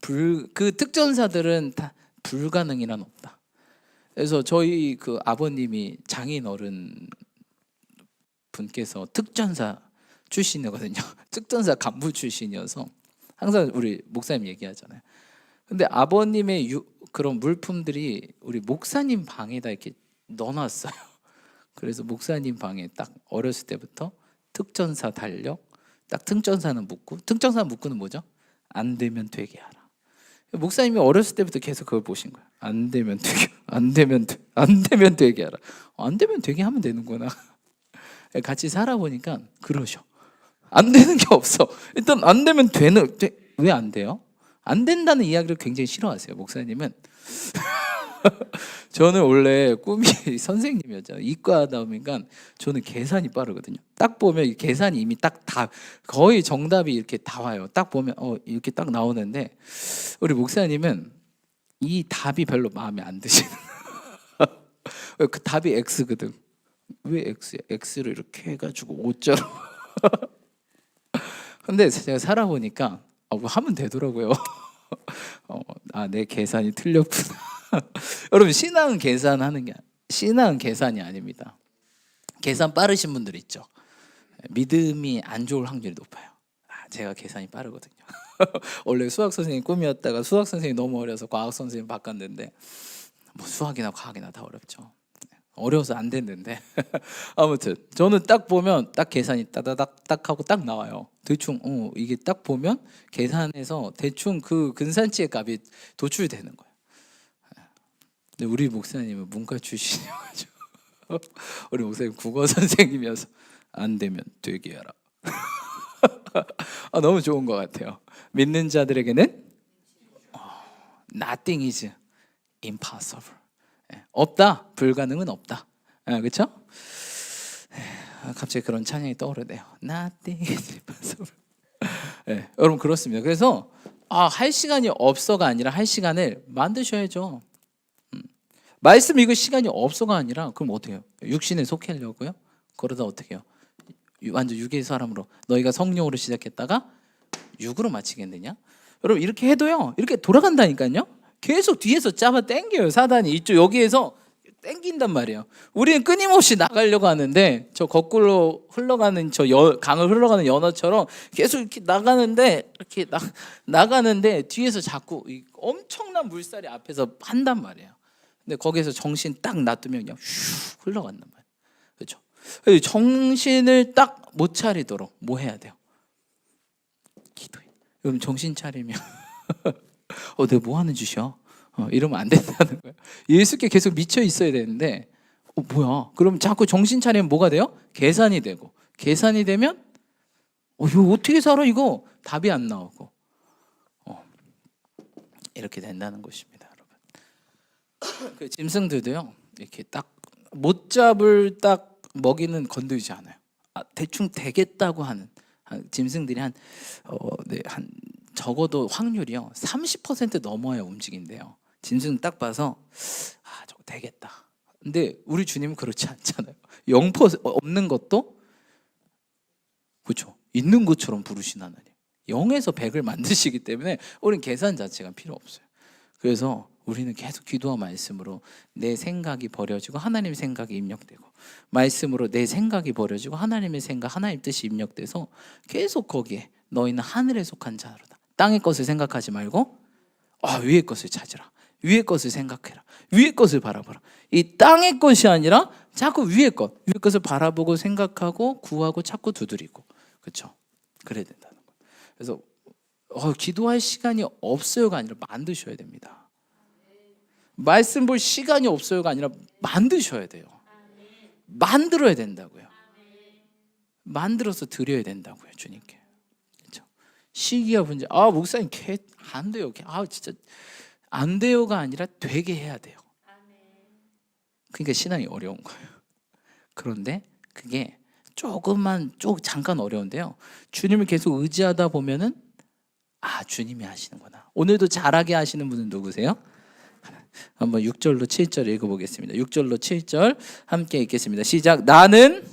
그 특전사들은 다 불가능이란 없다. 그래서 저희 그 아버님이 장인 어른 분께서 특전사 출신이거든요. 특전사 간부 출신이어서 항상 우리 목사님 얘기하잖아요. 근데 아버님의 그런 물품들이 우리 목사님 방에다 이렇게 넣어놨어요. 그래서 목사님 방에 딱 어렸을 때부터 특전사 달력, 딱 특전사는 묵고, 특전사 묵고는 뭐죠? 안 되면 되게 하라. 목사님이 어렸을 때부터 계속 그걸 보신 거예요. 안 되면 되게, 안 되면 되게 하라. 안 되면 되게 하면 되는구나. 같이 살아보니까 그러셔. 안 되는 게 없어. 일단 안 되면 왜 안 돼요? 안 된다는 이야기를 굉장히 싫어하세요. 목사님은 저는 원래 꿈이 선생님이었잖아요. 이과 하다 보니까 저는 계산이 빠르거든요. 딱 보면 이 계산이 이미 딱 다 거의 정답이 이렇게 다 와요. 딱 보면 이렇게 딱 나오는데 우리 목사님은 이 답이 별로 마음에 안 드시는 그 답이 X거든. 왜 X야? X를 이렇게 해가지고 5자로. 근데 제가 살아보니까 뭐 하면 되더라고요. 내 계산이 틀렸구나. 여러분 신앙은 신앙은 계산이 아닙니다. 계산 빠르신 분들 있죠. 믿음이 안 좋을 확률이 높아요. 제가 계산이 빠르거든요. 원래 수학 선생님 꿈이었다가 수학 선생님이 너무 어려서 과학 선생님 바꿨는데 뭐 수학이나 과학이나 다 어렵죠. 어려워서 안 됐는데 아무튼 저는 딱 보면 딱 계산이 따다닥 딱 하고 딱 나와요. 대충 이게 딱 보면 계산해서 대충 그 근산치의 값이 도출되는 거예요. 근데 우리 목사님은 문과 출신이어가지고 우리 목사님 국어 선생님이어서 안 되면 되게 하라. 너무 좋은 것 같아요. 믿는 자들에게는 nothing is impossible. 없다, 불가능은 없다. 그렇죠? 갑자기 그런 찬양이 떠오르네요. Nothing is impossible. 여러분 그렇습니다. 그래서 할 시간이 없어가 아니라 할 시간을 만드셔야죠. 말씀 읽을 시간이 없어가 아니라 그럼 어떻게 해요? 육신에 속하려고요? 그러다 어떻게 해요? 완전 육의 사람으로 너희가 성령으로 시작했다가 육으로 마치겠느냐? 여러분 이렇게 해도요. 이렇게 돌아간다니까요. 계속 뒤에서 잡아 당겨요. 사단이 이쪽 여기에서 당긴단 말이에요. 우리는 끊임없이 나가려고 하는데 저 거꾸로 흘러가는 강을 흘러가는 연어처럼 계속 이렇게 나가는데 이렇게 나가는데 뒤에서 자꾸 엄청난 물살이 앞에서 한단 말이에요. 근데 거기에서 정신 딱 놔두면 그냥 슉 흘러간단 말이에요. 그렇죠? 정신을 딱 못 차리도록 뭐 해야 돼요? 기도해. 그럼 정신 차리면 내가 뭐 하는 짓이야? 이러면 안 된다는 거예요. 예수께 계속 미쳐 있어야 되는데 뭐야? 그럼 자꾸 정신 차리면 뭐가 돼요? 계산이 되고 계산이 되면 이거 어떻게 살아 이거? 답이 안 나오고 이렇게 된다는 것입니다, 여러분. 그 짐승들도요 이렇게 딱 못 잡을 딱 먹이는 건들지 않아요. 대충 되겠다고 하는 짐승들이 한 적어도 확률이요 30% 넘어야 움직인대요. 짐승 딱 봐서 저거 되겠다. 근데 우리 주님은 그렇지 않잖아요. 0% 없는 것도 그렇죠. 있는 것처럼 부르신 하나님. 0에서 100을 만드시기 때문에 우리는 계산 자체가 필요 없어요. 그래서 우리는 계속 기도와 말씀으로 내 생각이 버려지고 하나님의 생각이 입력되고 말씀으로 내 생각이 버려지고 하나님의 생각, 하나님 뜻이 입력돼서 계속 거기에 너희는 하늘에 속한 자로다. 땅의 것을 생각하지 말고 위의 것을 찾으라. 위의 것을 생각해라. 위의 것을 바라보라. 이 땅의 것이 아니라 자꾸 위의 것을 바라보고 생각하고 구하고 찾고 두드리고 그렇죠? 그래야 된다는 거예요. 그래서 기도할 시간이 없어요가 아니라 만드셔야 됩니다. 말씀 볼 시간이 없어요가 아니라 만드셔야 돼요. 만들어야 된다고요. 만들어서 드려야 된다고요, 주님께. 그렇죠? 시기가 문제. 목사님 안 돼요. 진짜 안 돼요가 아니라 되게 해야 돼요. 그러니까 신앙이 어려운 거예요. 그런데 그게 잠깐 어려운데요. 주님을 계속 의지하다 보면은 주님이 하시는구나. 오늘도 잘하게 하시는 분은 누구세요? 한번 6절로 7절 읽어보겠습니다. 6절로 7절 함께 읽겠습니다. 시작. 나는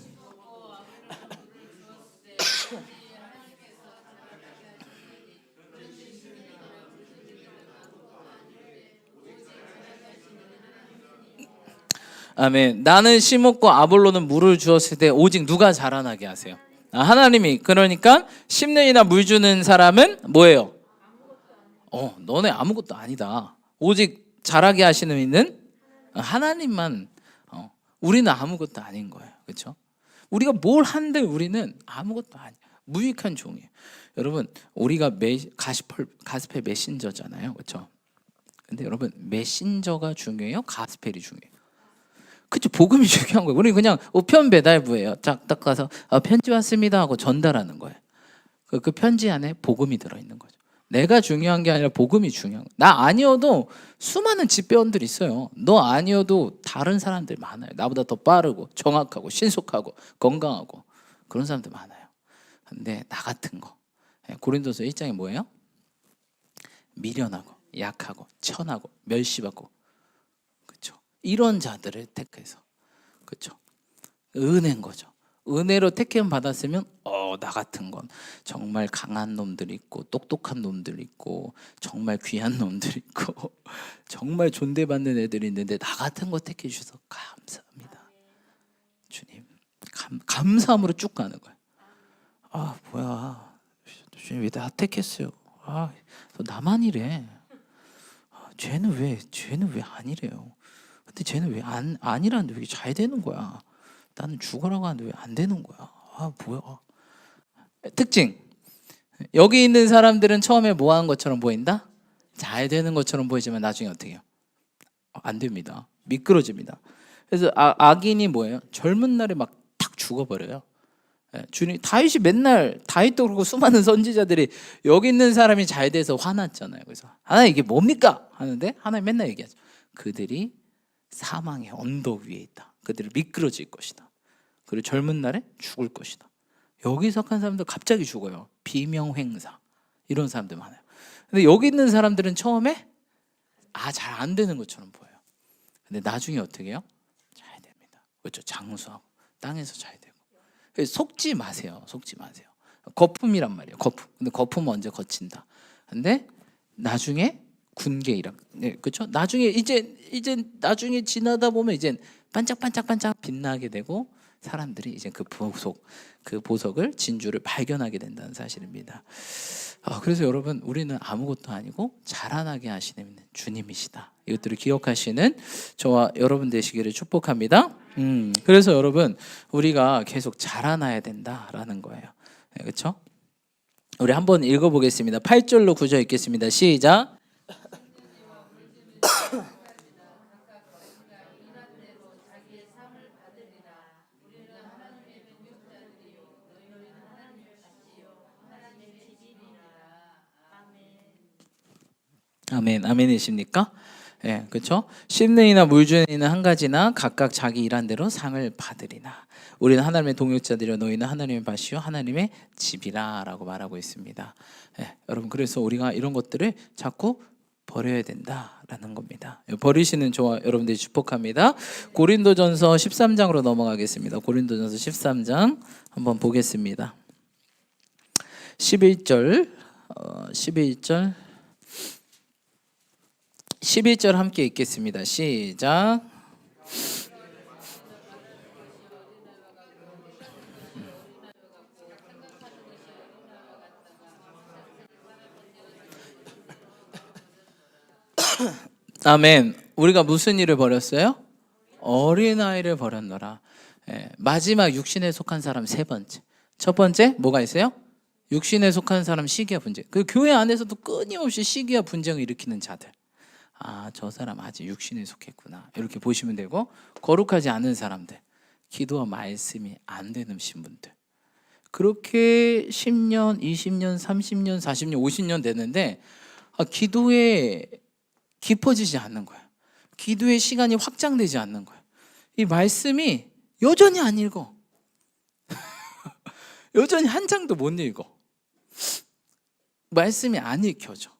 아멘. 나는 심었고 아볼로는 물을 주었을 때 오직 누가 자라나게 하세요? 하나님이. 그러니까 심는이나 물 주는 사람은 뭐예요? 너네 아무것도 아니다. 오직 자라게 하시는 이는 하나님만. 우리는 아무것도 아닌 거예요. 그렇죠? 우리가 뭘 한들 우리는 아무것도 아니야. 무익한 종이에요. 여러분 우리가 가스펠 메신저잖아요. 그렇죠? 근데 여러분 메신저가 중요해요? 가스펠이 중요해요? 그렇죠. 복음이 중요한 거예요. 우리 그냥 우편 배달부예요. 딱 가서 편지 왔습니다 하고 전달하는 거예요. 그 편지 안에 복음이 들어있는 거죠. 내가 중요한 게 아니라 복음이 중요한 거야. 나 아니어도 수많은 집배원들이 있어요. 너 아니어도 다른 사람들 많아요. 나보다 더 빠르고 정확하고 신속하고 건강하고 그런 사람들 많아요. 근데 나 같은 거, 고린도서 1장에 뭐예요? 미련하고 약하고 천하고 멸시받고, 그렇죠? 이런 자들을 택해서, 그렇죠? 은혜인 거죠. 은혜로 택임 받았으면 나 같은 건 정말 강한 놈들 있고 똑똑한 놈들 있고 정말 귀한 놈들 있고 정말 존대받는 애들이 있는데 나 같은 거 택해 주셔서 감사합니다. 주님, 감사함으로 쭉 가는 거예요. 뭐야, 주님 왜 나 택했어요? 나만 이래. 쟤는 왜 아니래요? 근데 쟤는 왜 아니라는데 왜 잘 되는 거야? 나는 죽으라고 하는데 왜 안 되는 거야? 뭐야? 특징, 여기 있는 사람들은 처음에 뭐 하는 것처럼 보인다? 잘 되는 것처럼 보이지만 나중에 어떻게 해요? 안 됩니다. 미끄러집니다. 그래서 악인이 뭐예요? 젊은 날에 막 탁 죽어버려요. 주님, 다윗이 맨날, 다윗도 그렇고 수많은 선지자들이 여기 있는 사람이 잘 돼서 화났잖아요. 그래서 하나님 이게 뭡니까? 하는데 하나님 맨날 얘기하죠. 그들이 사망의 언덕 위에 있다. 그들이 미끄러질 것이다. 그리고 젊은 날에 죽을 것이다. 여기 속한 사람들 갑자기 죽어요. 비명횡사, 이런 사람들 많아요. 근데 여기 있는 사람들은 처음에 잘 안 되는 것처럼 보여요. 근데 나중에 어떻게 해요? 잘 됩니다. 그렇죠? 장수하고 땅에서 잘 되고. 속지 마세요. 속지 마세요. 거품이란 말이에요. 거품. 근데 거품은 언제 거친다. 근데 나중에 군계이라, 그렇죠? 나중에 이제 나중에 지나다 보면 이제 반짝반짝 빛나게 되고 사람들이 이제 그 보석을 진주를 발견하게 된다는 사실입니다. 그래서 여러분, 우리는 아무것도 아니고 자라나게 하시는 주님이시다. 이것들을 기억하시는 저와 여러분 되시기를 축복합니다. 그래서 여러분, 우리가 계속 자라나야 된다라는 거예요. 그렇죠? 우리 한번 읽어보겠습니다. 8절로 9절 읽겠습니다. 시작. 아멘. 아멘이십니까? 그렇죠? 씹는 이나 물주는 이는 한 가지나 각각 자기 일한 대로 상을 받으리나. 우리는 하나님의 동역자들이요 너희는 하나님의 밭이요 하나님의 집이라라고 말하고 있습니다. 여러분, 그래서 우리가 이런 것들을 자꾸 버려야 된다라는 겁니다. 버리시는 저와 여러분들이 축복합니다. 고린도전서 13장으로 넘어가겠습니다. 고린도전서 13장 한번 보겠습니다. 11절 함께 읽겠습니다. 시작. 아멘. 우리가 무슨 일을 버렸어요? 어린아이를 버렸노라. 마지막 육신에 속한 사람 세 번째. 첫 번째 뭐가 있어요? 육신에 속한 사람 시기와 분쟁. 그 교회 안에서도 끊임없이 시기와 분쟁을 일으키는 자들. 저 사람 아직 육신에 속했구나, 이렇게 보시면 되고, 거룩하지 않은 사람들, 기도와 말씀이 안 되는 신분들, 그렇게 10년, 20년, 30년, 40년, 50년 되는데 기도에 깊어지지 않는 거야. 기도의 시간이 확장되지 않는 거야. 이 말씀이 여전히 안 읽어. 여전히 한 장도 못 읽어. 말씀이 안 읽혀져.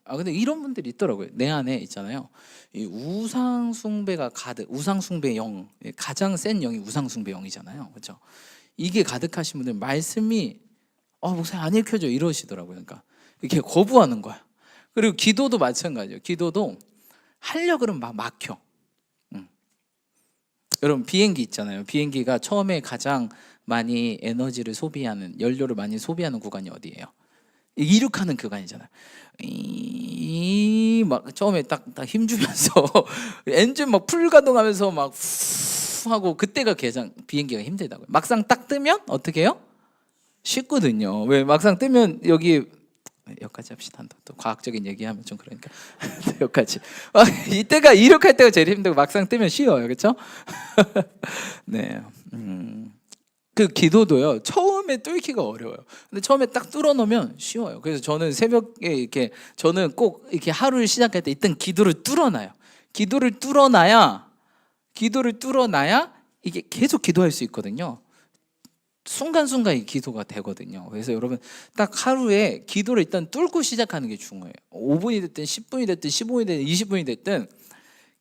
근데 이런 분들이 있더라고요. 내 안에 있잖아요. 이 우상숭배가 우상숭배 영, 가장 센 영이 우상숭배 영이잖아요. 그렇죠? 이게 가득하신 분들 말씀이 목사님 안 읽혀져 이러시더라고요. 그러니까 이렇게 거부하는 거야. 그리고 기도도 마찬가지예요. 기도도 하려고 그러면 막 막혀. 여러분, 비행기 있잖아요. 비행기가 처음에 가장 많이 에너지를 소비하는, 연료를 많이 소비하는 구간이 어디예요? 이륙하는 구간이잖아요. 막 처음에 딱 힘주면서 엔진 막 풀가동하면서 막 하고, 그때가 비행기가 힘들다고요. 막상 딱 뜨면 어떻게 해요? 쉽거든요. 왜? 막상 뜨면 여기까지 합시다. 또 과학적인 얘기하면 좀 그러니까 여기까지. 이때가 이륙할 때가 제일 힘들고 막상 뜨면 쉬워요. 그렇죠? 네. 그 기도도요, 처음에 뚫기가 어려워요. 근데 처음에 딱 뚫어놓으면 쉬워요. 그래서 저는 새벽에 이렇게, 저는 꼭 이렇게 하루를 시작할 때 일단 기도를 뚫어놔요. 기도를 뚫어놔야 이게 계속 기도할 수 있거든요. 순간순간 이 기도가 되거든요. 그래서 여러분, 딱 하루에 기도를 일단 뚫고 시작하는 게 중요해요. 5분이 됐든 10분이 됐든 15분이 됐든 20분이 됐든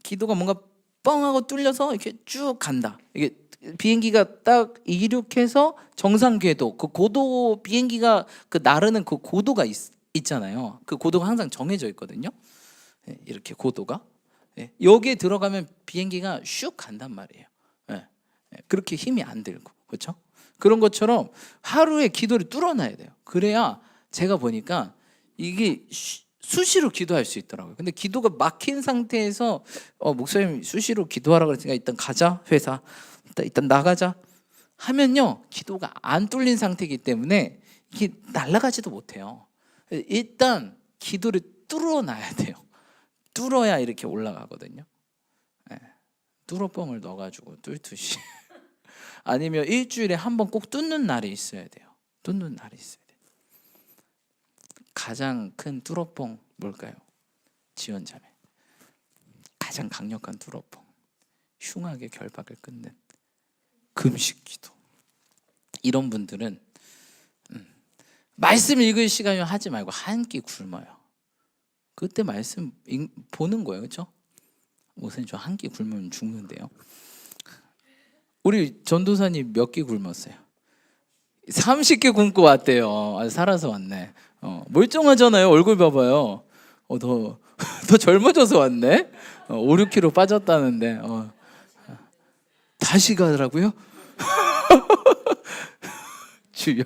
기도가 뭔가 뻥하고 뚫려서 이렇게 쭉 간다. 이게 비행기가 딱 이륙해서 정상 궤도, 그 고도, 비행기가 그 나르는 그 고도가 있잖아요. 그 고도가 항상 정해져 있거든요. 예, 이렇게 고도가, 예, 여기에 들어가면 비행기가 슉 간단 말이에요. 예, 예, 그렇게 힘이 안 들고, 그렇죠? 그런 것처럼 하루에 기도를 뚫어놔야 돼요. 그래야 제가 보니까 이게 수시로 기도할 수 있더라고요. 근데 기도가 막힌 상태에서 목사님 수시로 기도하라 그랬으니까 일단 가자, 회사 일단 나가자 하면요, 기도가 안 뚫린 상태이기 때문에 이게 날아가지도 못해요. 일단 기도를 뚫어놔야 돼요. 뚫어야 이렇게 올라가거든요. 네. 뚫어뻥을 넣어가지고 뚫듯이 아니면 일주일에 한 번 꼭 뚫는 날이 있어야 돼요. 뚫는 날이 있어야 돼요. 가장 큰 뚫어뻥 뭘까요? 지원자매. 가장 강력한 뚫어뻥, 흉하게 결박을 끊는 금식 기도. 이런 분들은 말씀 읽을 시간이면 하지 말고 한 끼 굶어요. 그때 말씀 보는 거예요, 그렇죠? 목사님 저 한 끼 굶으면 죽는데요. 우리 전도사님 몇 끼 굶었어요? 30개 굶고 왔대요. 아, 살아서 왔네. 멀쩡하잖아요. 얼굴 봐봐요. 더 젊어져서 왔네. 5, 6kg 빠졌다는데 다시 가더라고요. 주여.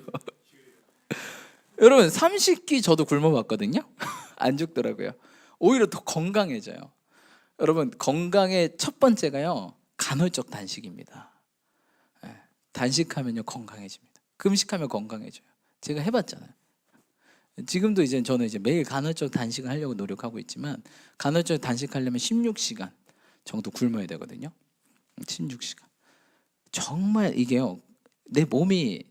여러분 30끼 저도 굶어봤거든요. 안 죽더라고요. 오히려 더 건강해져요. 여러분 건강의 첫 번째가요, 간헐적 단식입니다. 단식하면요 건강해집니다. 금식하면 건강해져요. 제가 해봤잖아요. 지금도 이제 저는 이제 매일 간헐적 단식을 하려고 노력하고 있지만, 간헐적 단식하려면 16시간 정도 굶어야 되거든요. 16시간. 정말 이게요, 내 몸이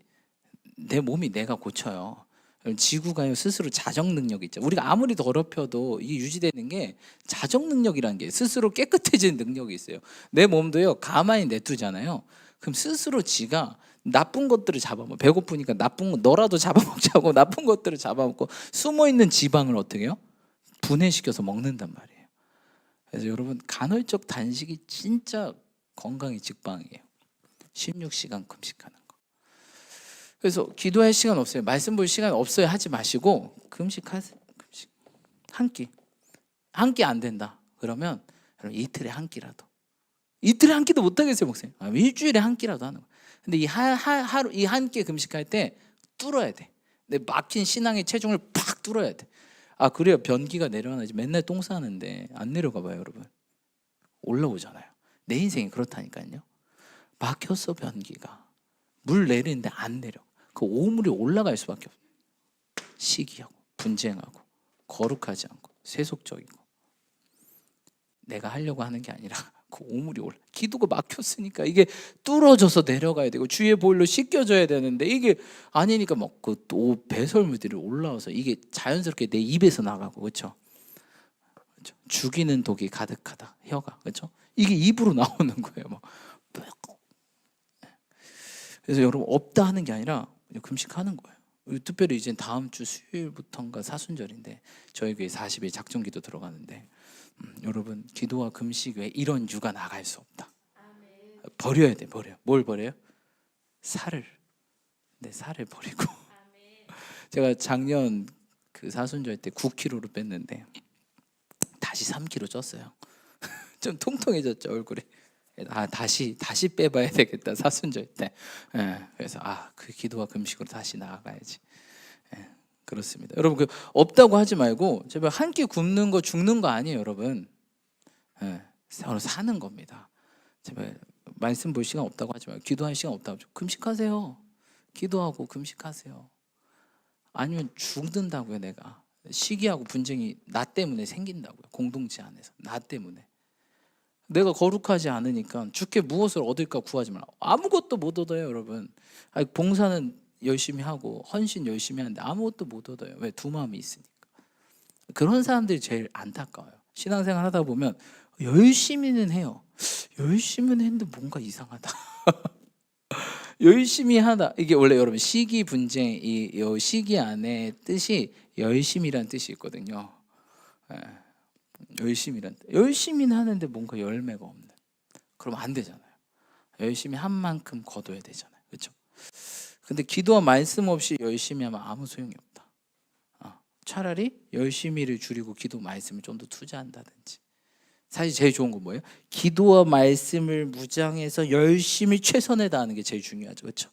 내가 고쳐요. 지구가요 스스로 자정 능력이 있죠. 우리가 아무리 더럽혀도 이게 유지되는 게 자정 능력이라는 게, 스스로 깨끗해지는 능력이 있어요. 내 몸도요 가만히 내두잖아요. 그럼 스스로 지가 나쁜 것들을 잡아먹어. 배고프니까 나쁜 거 너라도 잡아먹자고 나쁜 것들을 잡아먹고 숨어있는 지방을 어떻게 해요? 분해시켜서 먹는단 말이에요. 그래서 여러분 간헐적 단식이 진짜 건강에 직방이에요. 16시간 금식하는 거. 그래서 기도할 시간 없어요, 말씀 볼 시간 없어요 하지 마시고 금식하세요. 금식 한 끼 안 된다 그러면 여러분 이틀에 한 끼라도, 이틀에 한 끼도 못 하겠어요 목사님. 일주일에 한 끼라도 하는 거예요. 근데 이 하루 이 한 끼 금식할 때 뚫어야 돼. 내 막힌 신앙의 체중을 팍 뚫어야 돼. 그래요 변기가 내려가지. 맨날 똥 싸는데 안 내려가 봐요 여러분. 올라오잖아요. 내 인생이 그렇다니까요. 막혔어 변기가. 물 내리는데 안 내려. 그 오물이 올라갈 수밖에 없어요. 시기하고 분쟁하고 거룩하지 않고 세속적이고, 내가 하려고 하는 게 아니라 그 오물이 올라. 기도가 막혔으니까 이게 뚫어져서 내려가야 되고 주위의 보일로 씻겨져야 되는데 이게 아니니까 막 그 또 배설물들이 올라와서 이게 자연스럽게 내 입에서 나가고, 그렇죠? 죽이는 독이 가득하다 혀가, 그렇죠? 이게 입으로 나오는 거예요. 막. 그래서 여러분 없다 하는 게 아니라 금식하는 거예요. 특별히 이제 다음 주 수요일부터인가 사순절인데 저희 교회 40일 작정기도 들어가는데 여러분 기도와 금식 외에 이런 유가 나갈 수 없다. 버려야 돼. 뭘 버려요? 살을. 내 살을 버리고. 제가 작년 그 사순절 때 9kg를 뺐는데 다시 3kg 쪘어요. 좀 통통해졌죠 얼굴이. 다시 빼봐야 되겠다 사순절 때. 그래서 그 기도와 금식으로 다시 나아가야지. 그렇습니다. 여러분 그 없다고 하지 말고 제발 한 끼 굶는 거 죽는 거 아니에요 여러분. 서로 사는 겁니다. 제발 말씀 볼 시간 없다고 하지 말고, 기도할 시간 없다고 하지 말고 금식하세요. 기도하고 금식하세요. 아니면 죽는다고요. 내가 시기하고 분쟁이 나 때문에 생긴다고요. 공동체 안에서 나 때문에. 내가 거룩하지 않으니까 주께 무엇을 얻을까 구하지 말라. 아무것도 못 얻어요, 여러분. 아니, 봉사는 열심히 하고 헌신 열심히 하는데 아무것도 못 얻어요. 왜? 두 마음이 있으니까. 그런 사람들이 제일 안타까워요. 신앙생활 하다 보면 열심히는 해요. 열심히는 했는데 뭔가 이상하다. 열심히 하다. 이게 원래 여러분 시기 분쟁, 이 시기 안에 뜻이 열심이란 뜻이 있거든요. 열심히는 하는데 뭔가 열매가 없는. 그럼 안 되잖아요. 열심히 한 만큼 거둬야 되잖아요. 그렇죠? 근데 기도와 말씀 없이 열심히 하면 아무 소용이 없다. 차라리 열심히를 줄이고 기도 말씀을 좀 더 투자한다든지. 사실 제일 좋은 건 뭐예요? 기도와 말씀을 무장해서 열심히 최선을 다하는 게 제일 중요하죠. 그렇죠?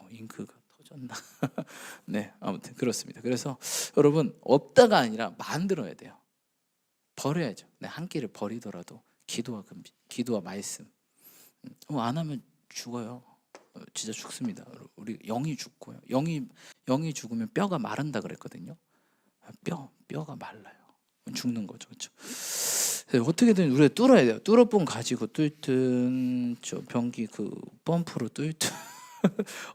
잉크가 터졌나? 네, 아무튼 그렇습니다. 그래서 여러분 없다가 아니라 만들어야 돼요. 버려야죠. 네, 한 끼를 버리더라도 기도와 금식, 기도와 말씀. 안 하면 죽어요. 진짜 죽습니다. 우리 영이 죽고요. 영이 죽으면 뼈가 마른다 그랬거든요. 뼈가 말라요. 죽는 거죠, 그렇죠? 어떻게든 우리가 뚫어야 돼요. 뚫어본 가지고 뚫든 저 변기 그 펌프로 뚫든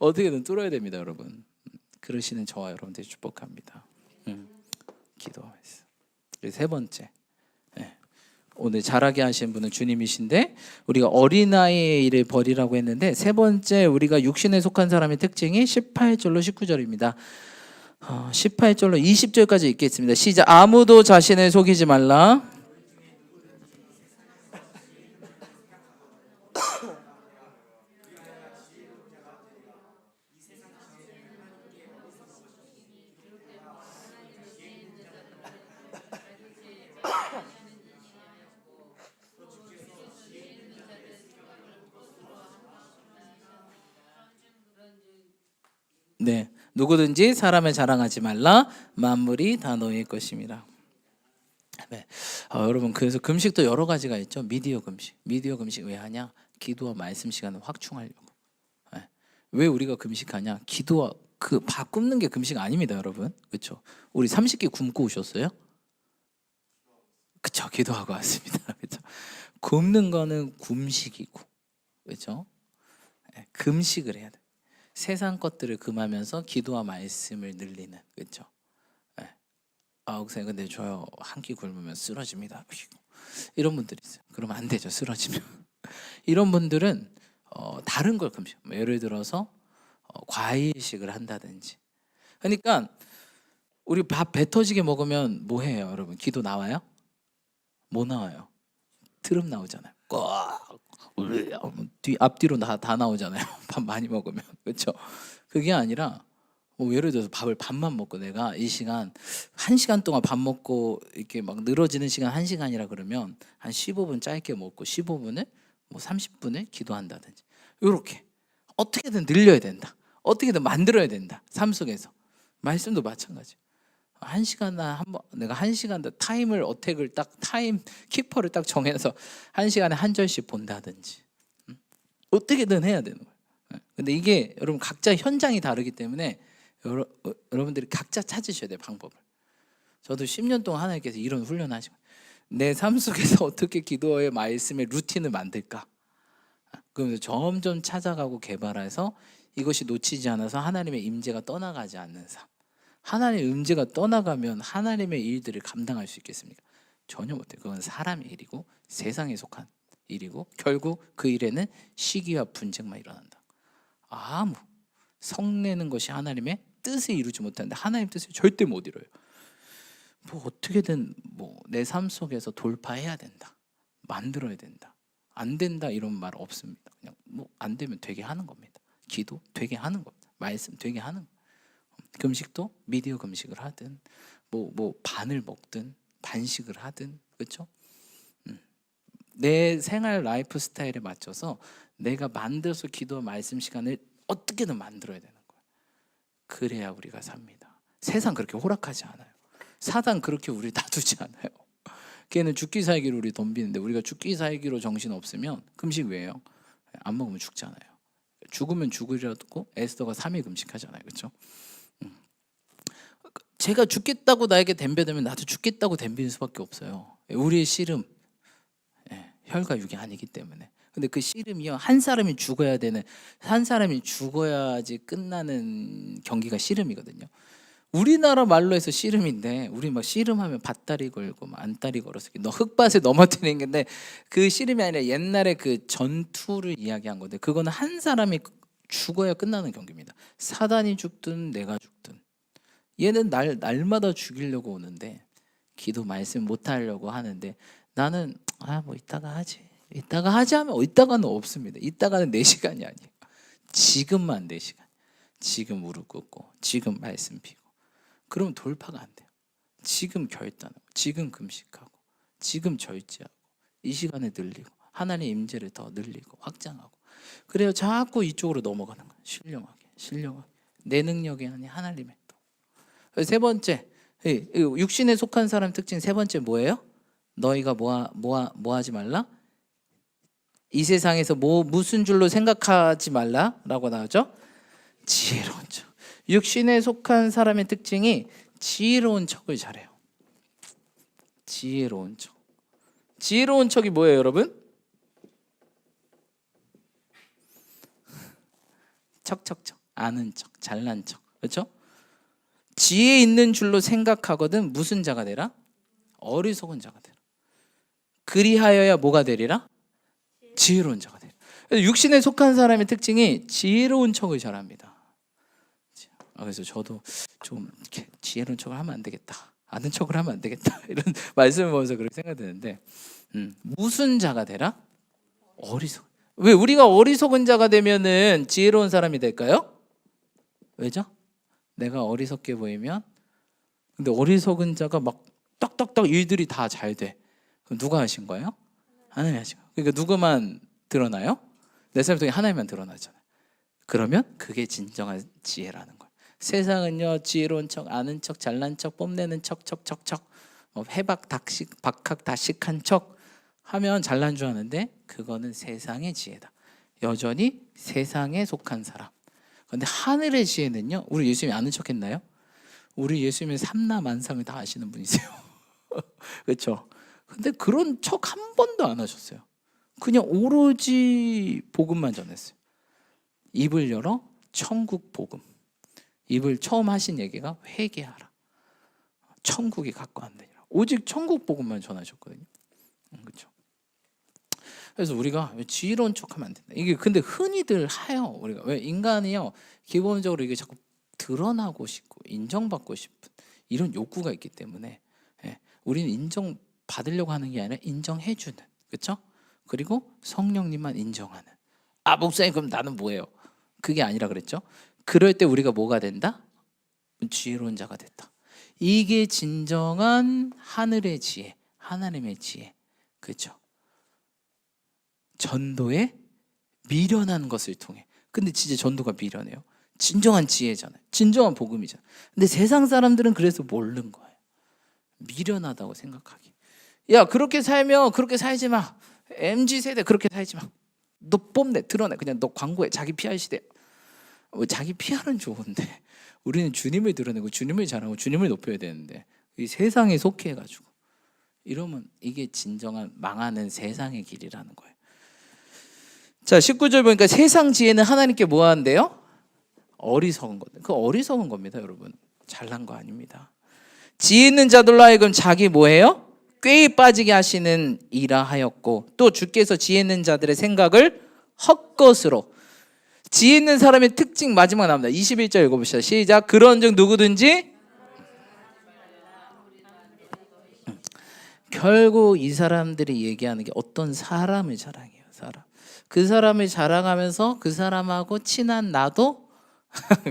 어떻게든 뚫어야 됩니다, 여러분. 그러시는 저와 여러분들 축복합니다. 기도하면서. 세 번째, 오늘 잘하게 하신 분은 주님이신데 우리가 어린아이의 일을 버리라고 했는데 세 번째 우리가 육신에 속한 사람의 특징이 18절로 19절입니다. 18절로 20절까지 읽겠습니다. 시작. 아무도 자신을 속이지 말라. 네, 누구든지 사람을 자랑하지 말라. 만물이 다 너의 것임이라. 네, 여러분 그래서 금식도 여러 가지가 있죠. 미디어 금식. 미디어 금식 왜 하냐? 기도와 말씀 시간을 확충하려고. 네. 왜 우리가 금식하냐? 기도와 그 밥 굽는 게 금식 아닙니다, 여러분. 그렇죠? 우리 30개 굶고 오셨어요? 그렇죠? 기도하고 왔습니다. 그렇죠? 굶는 거는 금식이고, 그렇죠? 네, 금식을 해야 돼. 세상 것들을 금하면서 기도와 말씀을 늘리는, 그렇죠? 네. 목사님 근데 저요 한 끼 굶으면 쓰러집니다. 이런 분들이 있어요. 그러면 안 되죠. 쓰러지면. 이런 분들은 다른 걸 금식. 예를 들어서 과일식을 한다든지. 그러니까 우리 밥 배 터지게 먹으면 뭐 해요, 여러분? 기도 나와요? 뭐 나와요? 트름 나오잖아요. 꽉 앞뒤로 다 나오잖아요. 밥 많이 먹으면. 그렇죠? 그게 아니라 예를 들어서 밥을 반만 먹고 내가 이 시간 1시간 동안 밥 먹고 이렇게 막 늘어지는 시간 1시간이라 그러면 한 15분 짧게 먹고 15분을 뭐 30분을 기도한다든지. 이렇게 어떻게든 늘려야 된다. 어떻게든 만들어야 된다. 삶 속에서. 말씀도 마찬가지. 1시간 한번 내가 1시간 타임을 어택을 딱 타임 키퍼를 딱 정해서 1시간에 한 절씩 본다든지. 어떻게든 해야 되는 거예요. 근데 이게 여러분 각자 현장이 다르기 때문에 여러분들이 각자 찾으셔야 돼요, 방법을. 저도 10년 동안 하나님께서 이런 훈련을 하시고 내 삶 속에서 어떻게 기도의 말씀의 루틴을 만들까? 그러면서 점점 찾아가고 개발해서 이것이 놓치지 않아서 하나님의 임재가 떠나가지 않는 삶. 하나님의 임재가 떠나가면 하나님의 일들을 감당할 수 있겠습니까? 전혀 못해요. 그건 사람의 일이고 세상에 속한 일이고 결국 그 일에는 시기와 분쟁만 일어난다. 아무 성내는 것이 하나님의 뜻을 이루지 못하는데 하나님 뜻을 절대 못 이뤄요. 뭐 어떻게든 내 삶 속에서 돌파해야 된다. 만들어야 된다. 안 된다 이런 말 없습니다. 그냥 안 되면 되게 하는 겁니다. 기도 되게 하는 겁니다. 말씀 되게 하는 겁니다. 금식도 미디어 금식을 하든 반을 먹든 반식을 하든 그렇죠? 내 생활 라이프 스타일에 맞춰서 내가 만들어서 기도와 말씀 시간을 어떻게든 만들어야 되는 거예요. 그래야 우리가 삽니다. 세상 그렇게 호락하지 않아요. 사단 그렇게 우리 놔두지 않아요. 걔는 죽기 살기로 우리 덤비는데 우리가 죽기 살기로 정신 없으면 금식 왜요? 안 먹으면 죽잖아요. 죽으면 죽으려고 에스더가 3일 금식하잖아요. 그렇죠? 제가 죽겠다고 나에게 덤벼들면 나도 죽겠다고 덤비는 수밖에 없어요. 우리의 씨름, 혈과 육이 아니기 때문에. 근데 그 씨름이요, 한 사람이 죽어야지 끝나는 경기가 씨름이거든요. 우리나라 말로 해서 씨름인데, 우리 막 씨름하면 밭다리 걸고 막 안다리 걸어서 너 흙밭에 넘어뜨리는 건데, 그 씨름이 아니라 옛날에 그 전투를 이야기한 건데, 그거는 한 사람이 죽어야 끝나는 경기입니다. 사단이 죽든 내가 죽든. 얘는 날마다 죽이려고 오는데, 기도 말씀 못 하려고 하는데, 나는 뭐 이따가 하지 하면 이따가는 없습니다. 이따가는 4시간이 아니에요. 지금만 4시간. 지금 무릎 꿇고 지금 말씀 피고, 그러면 돌파가 안 돼요. 지금 결단하고 지금 금식하고 지금 절제하고 이 시간에 늘리고 하나님의 임재를 더 늘리고 확장하고, 그래야 자꾸 이쪽으로 넘어가는 거예요. 신령하게 내 능력이 아닌 하나님의 또. 세 번째, 육신에 속한 사람 특징 세 번째 뭐예요? 너희가 뭐 하지 말라? 이 세상에서 무슨 줄로 생각하지 말라라고 나오죠? 지혜로운 척. 육신에 속한 사람의 특징이 지혜로운 척을 잘해요. 지혜로운 척. 지혜로운 척이 뭐예요, 여러분? 척, 아는 척, 잘난 척, 그렇죠? 지혜 있는 줄로 생각하거든 무슨 자가 되라? 어리석은 자가 되라. 그리하여야 뭐가 되리라? 지혜로운 자가 되리라. 육신에 속한 사람의 특징이 지혜로운 척을 잘합니다. 그래서 저도 좀 이렇게 지혜로운 척을 하면 안 되겠다, 아는 척을 하면 안 되겠다, 이런 말씀을 보면서 그렇게 생각되는데, 무슨 자가 되라? 어리석. 왜 우리가 어리석은 자가 되면은 지혜로운 사람이 될까요? 왜죠? 내가 어리석게 보이면. 근데 어리석은 자가 막 딱딱딱 일들이 다 잘 돼. 그럼 누가 하신 거예요? 하나님이 하신 거예요. 그러니까 누구만 드러나요? 내 삶 속에 하나님만 드러나잖아요. 그러면 그게 진정한 지혜라는 거예요. 세상은요, 지혜로운 척, 아는 척, 잘난 척, 뽐내는 척, 박학다식한 척 하면 잘난 줄 아는데, 그거는 세상의 지혜다. 여전히 세상에 속한 사람. 그런데 하늘의 지혜는요, 우리 예수님이 아는 척 했나요? 우리 예수님은 삼라만상을 다 아시는 분이세요. 그렇죠? 근데 그런 척 한 번도 안 하셨어요. 그냥 오로지 복음만 전했어요. 입을 열어 천국 복음. 입을 처음 하신 얘기가 회개하라. 천국이 가까웠느니라. 오직 천국 복음만 전하셨거든요. 그렇죠? 그래서 우리가 지혜로운 척하면 안 된다. 이게 근데 흔히들 해요. 우리가 왜 인간이요, 기본적으로 이게 자꾸 드러나고 싶고 인정받고 싶은 이런 욕구가 있기 때문에, 우리는 인정받으려고 하는 게 아니라 인정해주는, 그렇죠? 그리고 성령님만 인정하는. 목사님 그럼 나는 뭐예요? 그게 아니라 그랬죠. 그럴 때 우리가 뭐가 된다? 지혜로운 자가 됐다. 이게 진정한 하늘의 지혜, 하나님의 지혜, 그렇죠? 전도에 미련한 것을 통해. 근데 진짜 전도가 미련해요. 진정한 지혜잖아요. 진정한 복음이잖아요. 근데 세상 사람들은 그래서 모르는 거예요. 미련하다고 생각하기. 야, 그렇게 살면 그렇게 살지 마. MZ세대 그렇게 살지 마. 너 뽐내, 드러내. 그냥 너 광고해. 자기 PR 시대. 자기 PR은 좋은데 우리는 주님을 드러내고 주님을 자랑하고 주님을 높여야 되는데, 이 세상에 속해가지고 이러면 이게 진정한 망하는 세상의 길이라는 거예요. 자, 19절 보니까 세상 지혜는 하나님께 뭐 하는데요? 어리석은 것. 그 어리석은 겁니다, 여러분. 잘난 거 아닙니다. 지혜 있는 자들로 하여금 자기 뭐예요? 꾀에 빠지게 하시는 이라 하였고, 또 주께서 지혜 있는 자들의 생각을 헛것으로. 지혜 있는 사람의 특징 마지막 나옵니다. 21절 읽어봅시다. 시작. 그런즉 누구든지, 결국 이 사람들이 얘기하는 게 어떤 사람을 자랑해요. 사람. 그 사람을 자랑하면서 그 사람하고 친한 나도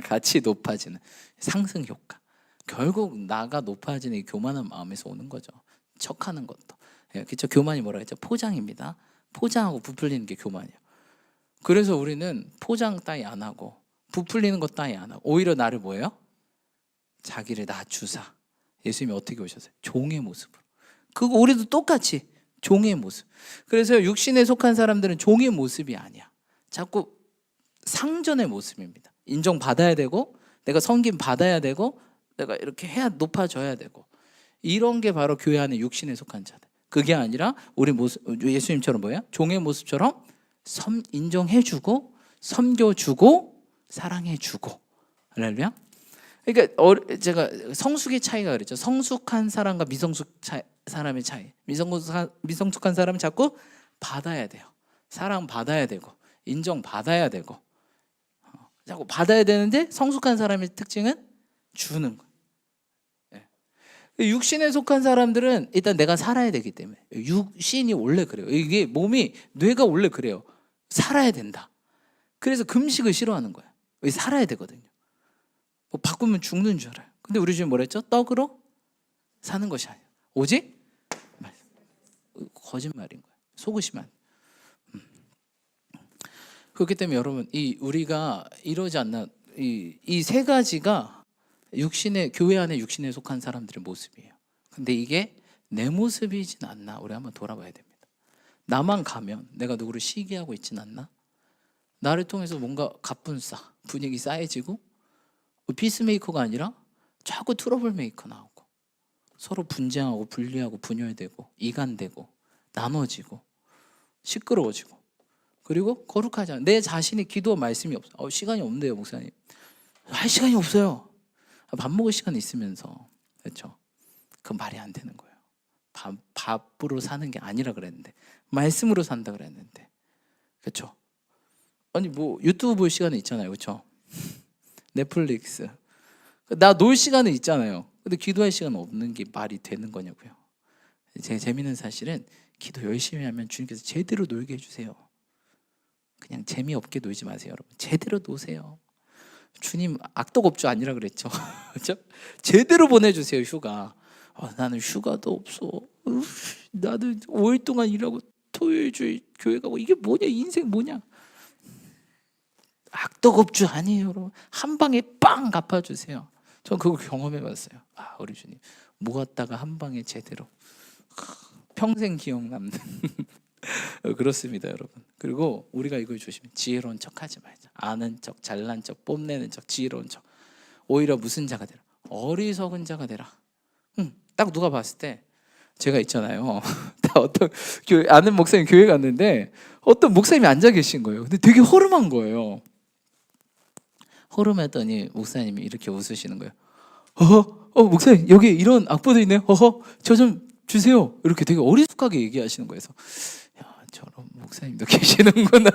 같이 높아지는 상승 효과. 결국 나가 높아지는 이 교만한 마음에서 오는 거죠. 척하는 것도. 그렇죠? 교만이 뭐라 했죠? 포장입니다. 포장하고 부풀리는 게 교만이에요. 그래서 우리는 포장 따위 안 하고 부풀리는 것 따위 안 하고 오히려 나를 뭐예요? 자기를 낮추사. 예수님이 어떻게 오셨어요? 종의 모습으로. 그거 우리도 똑같이 종의 모습. 그래서 육신에 속한 사람들은 종의 모습이 아니야. 자꾸 상전의 모습입니다. 인정받아야 되고, 내가 섬김 받아야 되고, 내가 이렇게 해야 높아져야 되고, 이런 게 바로 교회 안에 육신에 속한 자들. 그게 아니라 우리 모습, 예수님처럼 뭐야? 종의 모습처럼 인정해주고 섬겨주고 사랑해주고. 할렐루야. 그러니까 제가 성숙의 차이가 그랬죠. 성숙한 사람과 사람의 차이. 미성숙한 사람은 자꾸 받아야 돼요. 사랑 받아야 되고 인정 받아야 되고 자꾸 받아야 되는데, 성숙한 사람의 특징은 주는 거예요. 육신에 속한 사람들은 일단 내가 살아야 되기 때문에, 육신이 원래 그래요. 이게 몸이, 뇌가 원래 그래요. 살아야 된다. 그래서 금식을 싫어하는 거예요. 살아야 되거든요. 뭐 바꾸면 죽는 줄 알아요. 근데 우리 주님 뭐라 했죠? 떡으로 사는 것이 아니에요. 오직 거짓말인 거예요. 속으시면 안 돼요. 그렇기 때문에 여러분, 우리가 이러지 않나, 이 세 가지가 교회 안에 육신에 속한 사람들의 모습이에요. 근데 이게 내 모습이진 않나, 우리 한번 돌아봐야 됩니다. 나만 가면 내가 누구를 시기하고 있진 않나? 나를 통해서 뭔가 갑분싸 분위기 싸해지고, 피스메이커가 아니라 자꾸 트러블 메이커 나오고, 서로 분쟁하고 분리하고 분열되고 이간되고 나눠지고 시끄러워지고, 그리고 거룩하지 않아. 내 자신이 기도 말씀이 없어. 시간이 없는데요, 목사님. 할 시간이 없어요. 밥 먹을 시간 있으면서. 그렇죠? 그건 말이 안 되는 거예요. 밥으로 사는 게 아니라 그랬는데, 말씀으로 산다 그랬는데. 그렇죠? 아니 뭐 유튜브 볼 시간은 있잖아요. 그렇죠? 넷플릭스. 나 놀 시간은 있잖아요. 근데 기도할 시간은 없는 게 말이 되는 거냐고요. 제가 재밌는 사실은, 기도 열심히 하면 주님께서 제대로 놀게 해주세요. 그냥 재미없게 놀지 마세요, 여러분. 제대로 노세요. 주님 악덕업주 아니라 그랬죠. 그렇죠? 제대로 보내주세요, 휴가. 나는 휴가도 없어. 나는 5일 동안 일하고 토요일 주일 교회 가고, 이게 뭐냐, 인생 뭐냐. 악덕업주 아니에요, 여러분. 한 방에 빵 갚아주세요. 전 그걸 경험해봤어요. 우리 주님 모았다가 한 방에 제대로 평생 기억 남는. 그렇습니다, 여러분. 그리고 우리가 이걸 조심해. 지혜로운 척하지 말자. 아는 척, 잘난 척, 뽐내는 척, 지혜로운 척. 오히려 무슨 자가 되라? 어리석은 자가 되라. 딱 누가 봤을 때, 제가 있잖아요. 어떤 아는 목사님 교회 갔는데 어떤 목사님이 앉아 계신 거예요. 근데 되게 허름한 거예요. 허름했더니 목사님이 이렇게 웃으시는 거예요. 목사님 여기 이런 악보도 있네요. 저 좀 주세요. 이렇게 되게 어리숙하게 얘기하시는 거예요. 그래서 저런 목사님도 계시는구나.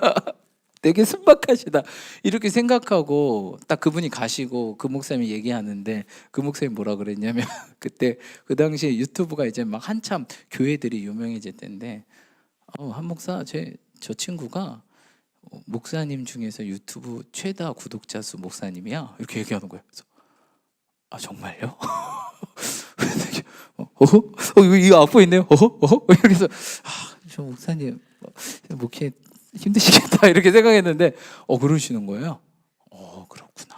되게 순박하시다. 이렇게 생각하고 딱 그분이 가시고 그 목사님이 얘기하는데, 그 목사님이 뭐라 그랬냐면 그때 그 당시에 유튜브가 이제 막 한참 교회들이 유명해질 때인데, 한 목사 저 친구가 목사님 중에서 유튜브 최다 구독자 수 목사님이야. 이렇게 얘기하는 거예요. 그래서 정말요? 이거 앞에 있네요. 이렇게 해서 저 목사님 목회 힘드시겠다 이렇게 생각했는데 그러시는 거예요. 그렇구나.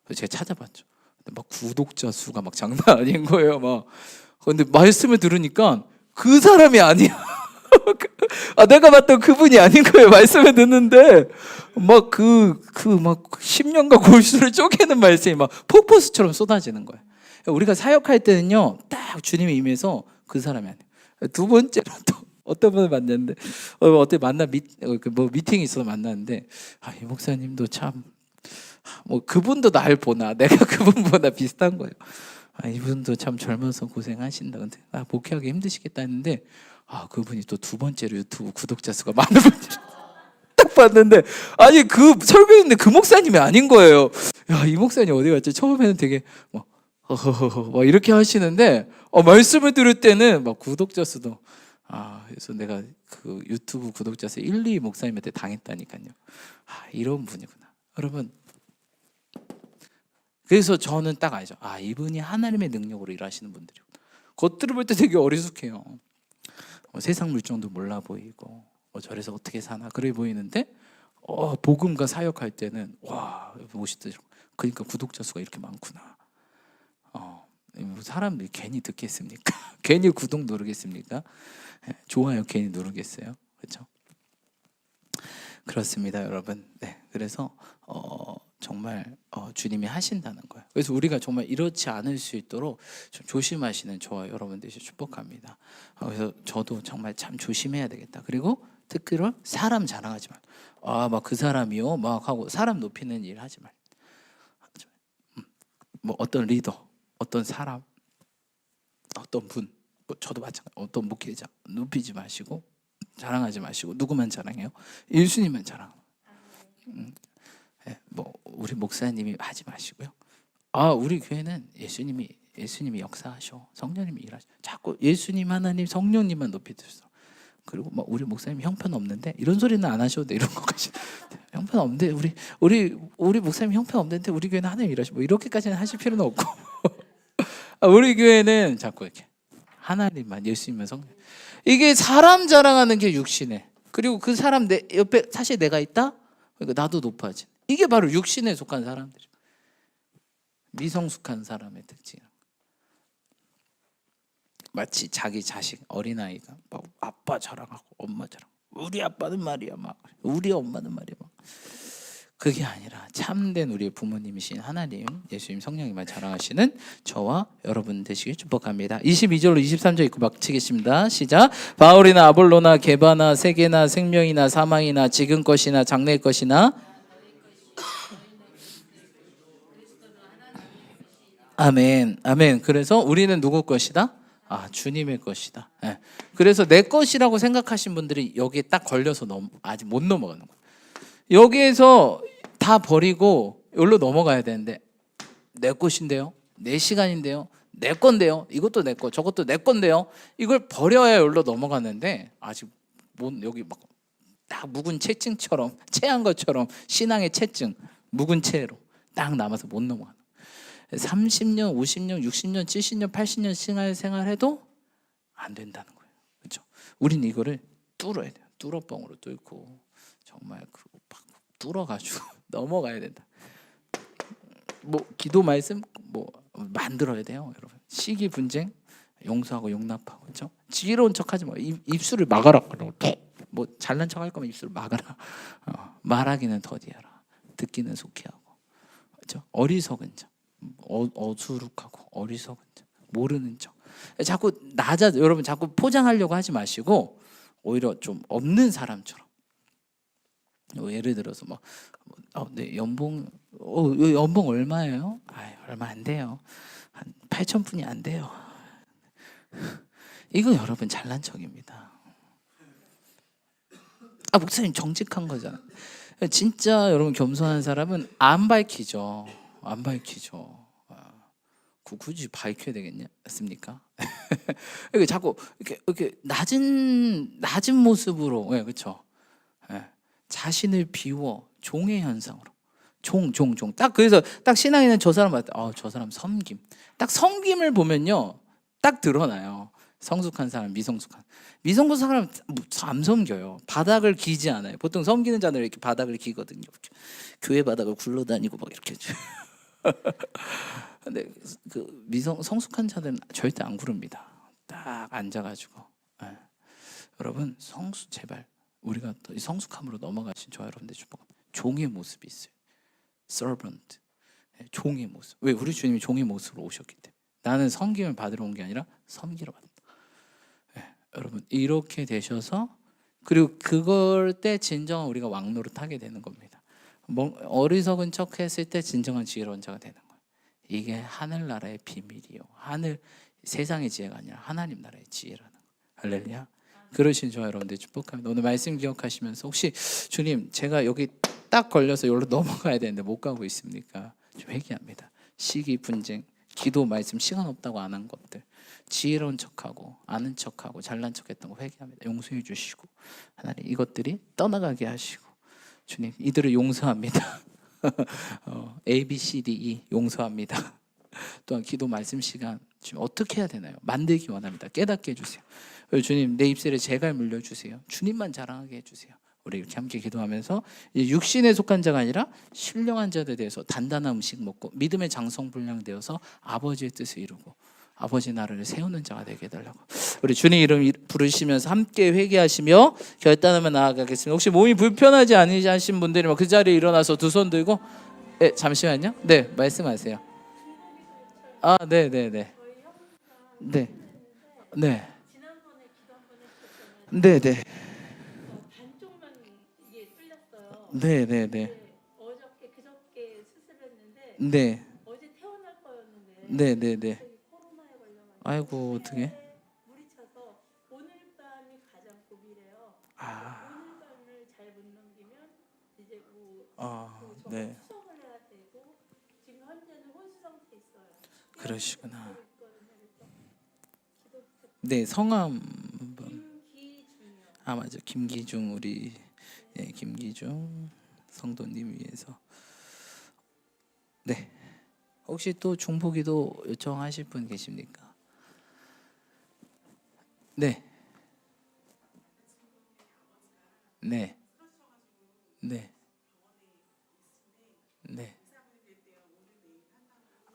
그래서 제가 찾아봤죠. 근데 막 구독자 수가 막 장난 아닌 거예요. 막 근데 말씀을 들으니까 그 사람이 아니야. 내가 봤던 그분이 아닌 거예요. 말씀을 듣는데 막 막 10년간 골수를 쪼개는 말씀이 막 폭포수처럼 쏟아지는 거예요. 우리가 사역할 때는요, 딱 주님이 임해서 그 사람이 아니에요. 두 번째로 또 어떤 분을 만났는데, 어때 미팅이 있어서 만났는데, 이 목사님도 참 그분도 날 보나, 내가 그분보다 비슷한 거예요. 이분도 참 젊어서 고생하신다. 근데 목회하기 힘드시겠다 했는데, 그분이 또 두 번째로 유튜브 구독자 수가 많은 분이 딱 봤는데, 그 설교했는데 그 목사님이 아닌 거예요. 이 목사님 어디 갔지? 처음에는 되게 막 이렇게 하시는데, 말씀을 들을 때는 막 구독자 수도, 그래서 내가 그 유튜브 구독자 수 1, 2 목사님한테 당했다니까요. 이런 분이구나, 여러분. 그래서 저는 딱 알죠. 이분이 하나님의 능력으로 일하시는 분들이구나. 겉으로 볼 때 되게 어리숙해요. 세상 물정도 몰라 보이고, 저래서 어떻게 사나 그래 보이는데, 복음과 사역할 때는 멋있더라고요. 그러니까 구독자 수가 이렇게 많구나. 사람들이 괜히 듣겠습니까? 괜히 구독 누르겠습니까? 좋아요 괜히 누르겠어요? 그렇죠? 그렇습니다, 여러분. 네, 그래서 정말 주님이 하신다는 거예요. 그래서 우리가 정말 이렇지 않을 수 있도록 좀 조심하시는 저와 여러분들이 축복합니다. 그래서 저도 정말 참 조심해야 되겠다. 그리고 특히로 사람 자랑하지 말. 막 그 사람이요, 막 하고 사람 높이는 일 하지 말. 뭐 어떤 리더, 어떤 사람, 어떤 분, 뭐 저도 마찬가지. 어떤 목회자 높이지 마시고 자랑하지 마시고 누구만 자랑해요? 예수님만 자랑. 뭐 우리 목사님이 하지 마시고요. 우리 교회는 예수님이 역사하셔, 성령님이 일하셔. 자꾸 예수님, 하나님, 성령님만 높이 들어. 그리고 막 우리 목사님 형편없는데 이런 소리는 안 하셔도 돼. 이런 것까지 형편없는데 우리 목사님 형편없는데 우리 교회는 하나님 일하셔. 뭐 이렇게까지는 하실 필요는 없고 우리 교회는 자꾸 이렇게 하나님만, 예수님만, 성령. 이게 사람 자랑하는 게 육신에. 그리고 그 사람 내 옆에 사실 내가 있다. 그러니까 나도 높아지. 이게 바로 육신에 속한 사람들이. 미성숙한 사람의 특징. 마치 자기 자식 어린아이가 막 아빠 자랑하고 엄마 자랑. 우리 아빠는 말이야 막, 우리 엄마는 말이야 막. 그게 아니라 참된 우리의 부모님이신 하나님, 예수님, 성령님만 자랑하시는 저와 여러분 되시길 축복합니다. 22절로 23절 읽고 마치겠습니다. 시작. 바울이나 아볼로나 게바나 세계나 생명이나 사망이나 지금 것이나 장래 것이나 아멘, 아멘. 그래서 우리는 누구 것이다? 주님의 것이다. 네. 그래서 내 것이라고 생각하신 분들이 여기에 딱 걸려서 아직 못 넘어가는 거예요. 여기에서 다 버리고 여기로 넘어가야 되는데 내 것인데요, 내 시간인데요, 내 건데요, 이것도 내 거, 저것도 내 건데요. 이걸 버려야 여기로 넘어가는데 아직 여기 막 딱 묵은 채증처럼, 채한 것처럼 신앙의 채증, 묵은 채로 딱 남아서 못 넘어가는. 30년, 50년, 60년, 70년, 80년 신앙 생활해도 안 된다는 거예요. 그렇죠? 우린 이거를 뚫어야 돼요. 뚫어뻥으로 뚫고 정말 막 뚫어가지고 넘어가야 된다. 뭐 기도 말씀 뭐 만들어야 돼요, 여러분. 시기 분쟁 용서하고 용납하고, 그렇죠? 지혜로운 척하지 마. 입술을 막아라. 뭐 잘난 척할 거면 입술을 막아라. 말하기는 더디하라. 듣기는 속히 하고, 그렇죠? 어리석은 자. 어수룩하고 어리석은 자, 모르는 척. 자꾸 여러분 자꾸 포장하려고 하지 마시고 오히려 좀 없는 사람처럼. 예를 들어서 네, 연봉 얼마예요? 얼마 안 돼요. 한 8,000푼이 안 돼요. 이거 여러분 잘난 척입니다. 목사님 정직한 거잖아. 진짜 여러분 겸손한 사람은 안 밝히죠. 안 밝히죠. 굳이 밝혀야 되겠습니까? 자꾸 이렇게 낮은 모습으로, 그렇죠? 자신을 비워 종의 현상으로, 종. 딱 그래서 딱 신앙에는 저 사람 봤다. 저 사람 섬김. 딱 섬김을 보면요, 딱 드러나요. 성숙한 사람, 미성숙한 사람 안 섬겨요. 바닥을 기지 않아요. 보통 섬기는 자들은 이렇게 바닥을 기거든요. 이렇게. 교회 바닥을 굴러다니고 막 이렇게. 근데 성숙한 자들은 절대 안 구릅니다. 딱 앉아가지고. 여러분 제발 우리가 성숙함으로 넘어가신 저와 여러분들 축복합니다. 종의 모습이 있어요. servant, 종의 모습. 왜? 우리 주님이 종의 모습으로 오셨기 때문에. 나는 섬김을 받으러 온 게 아니라 섬기러 왔다. 여러분 이렇게 되셔서, 그리고 그걸 때 진정한 우리가 왕노릇하게 되는 겁니다. 어리석은 척했을 때 진정한 지혜로운 자가 되는 거예요. 이게 하늘나라의 비밀이요. 세상의 지혜가 아니라 하나님 나라의 지혜라는 거예요. 할렐루야. 그러신 저와 여러분들 축복합니다. 오늘 말씀 기억하시면서 혹시 주님 제가 여기 딱 걸려서 여기로 넘어가야 되는데 못 가고 있습니까? 좀 회개합니다. 시기 분쟁, 기도 말씀 시간 없다고 안 한 것들, 지혜로운 척하고 아는 척하고 잘난 척했던 거 회개합니다. 용서해 주시고 하나님 이것들이 떠나가게 하시고, 주님 이들을 용서합니다. A, B, C, D, E 용서합니다. 또한 기도 말씀 시간 지금 어떻게 해야 되나요? 만들기 원합니다. 깨닫게 해주세요. 주님 내 입술에 재갈 물려주세요. 주님만 자랑하게 해주세요. 우리 이렇게 함께 기도하면서 육신에 속한 자가 아니라 신령한 자들에 대해서 단단한 음식 먹고 믿음의 장성 분량되어서 아버지의 뜻을 이루고 아버지 나라를 세우는 자가 되게 해달라고 우리 주님 이름 부르시면서 함께 회개하시며 결단하며 나아가겠습니다. 혹시 몸이 불편하지 않으신 분들이 그 자리에 일어나서 두 손 들고 네, 잠시만요. 네, 말씀하세요. 아, 네, 네, 네, 네, 네, 네, 네, 반쪽만 이게 뚫렸어요. 네, 네, 네, 근데 어저께 그저께 수술했는데 네, 어제 퇴원할 거였는데 네, 네, 네. 갑자기 코로나에 걸려가지고 아이고 어떻게? 폐에 물이 차서 오늘 밤이 가장 고비래요. 아, 오늘 밤을 잘 못 넘기면 이제 뭐 저거 네, 수정을 해야 되고 지금 현재는 혼수 상태 있어요. 그러시구나. 있거든요. 그래서 기도 부탁. 네, 성함 김기중이요. 아 맞아, 김기중 우리 예, 김기중 성도님 위해서. 네, 혹시 또 중보기도 요청하실 분 계십니까? 네, 네, 네, 네.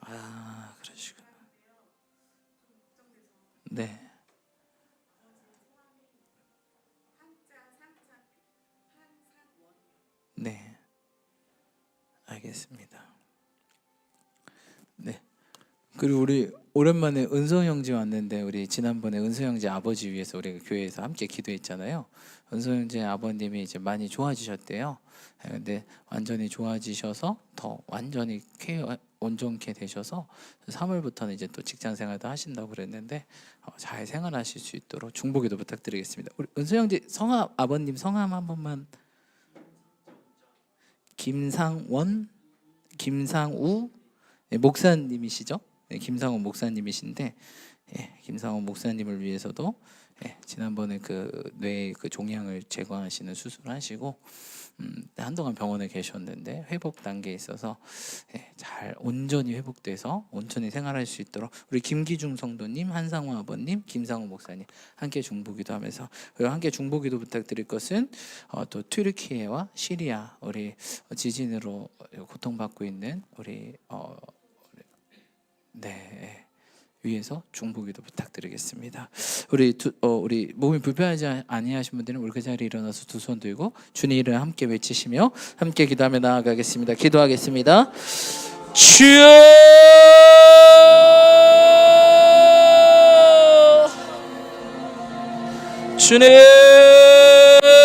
아 그러시구나. 네, 네, 알겠습니다. 네. 그리고 우리 오랜만에 은성 형제 왔는데 우리 지난번에 은성 형제 아버지 위해서 우리가 교회에서 함께 기도했잖아요. 은성 형제 아버님이 이제 많이 좋아지셨대요. 예, 근데 완전히 좋아지셔서 더 완전히 온전케 되셔서 3월부터는 이제 또 직장 생활도 하신다고 그랬는데 잘 생활하실 수 있도록 중보기도 부탁드리겠습니다. 우리 은성 형제 성함 아버님 성함 한 번만. 김상원, 김상우 목사님이시죠? 네, 김상원 목사님이신데 김상원 목사님을 위해서도 지난번에 그 뇌 그 종양을 제거하시는 수술하시고 한동안 병원에 계셨는데 회복 단계에 있어서 잘 온전히 회복돼서 온전히 생활할 수 있도록 우리 김기중 성도님, 한상호 아버님, 김상호 목사님 함께 중보기도 하면서 그리고 함께 중보기도 부탁드릴 것은 또 튀르키예와 시리아 우리 지진으로 고통받고 있는 우리 네. 위해서 중보기도 부탁드리겠습니다. 우리 몸이 불편하지 아니하신 분들은 우리 그 자리에 일어나서 두 손 들고 주님 이름 함께 외치시며 함께 기도하며 나아가겠습니다. 기도하겠습니다. 주여 주님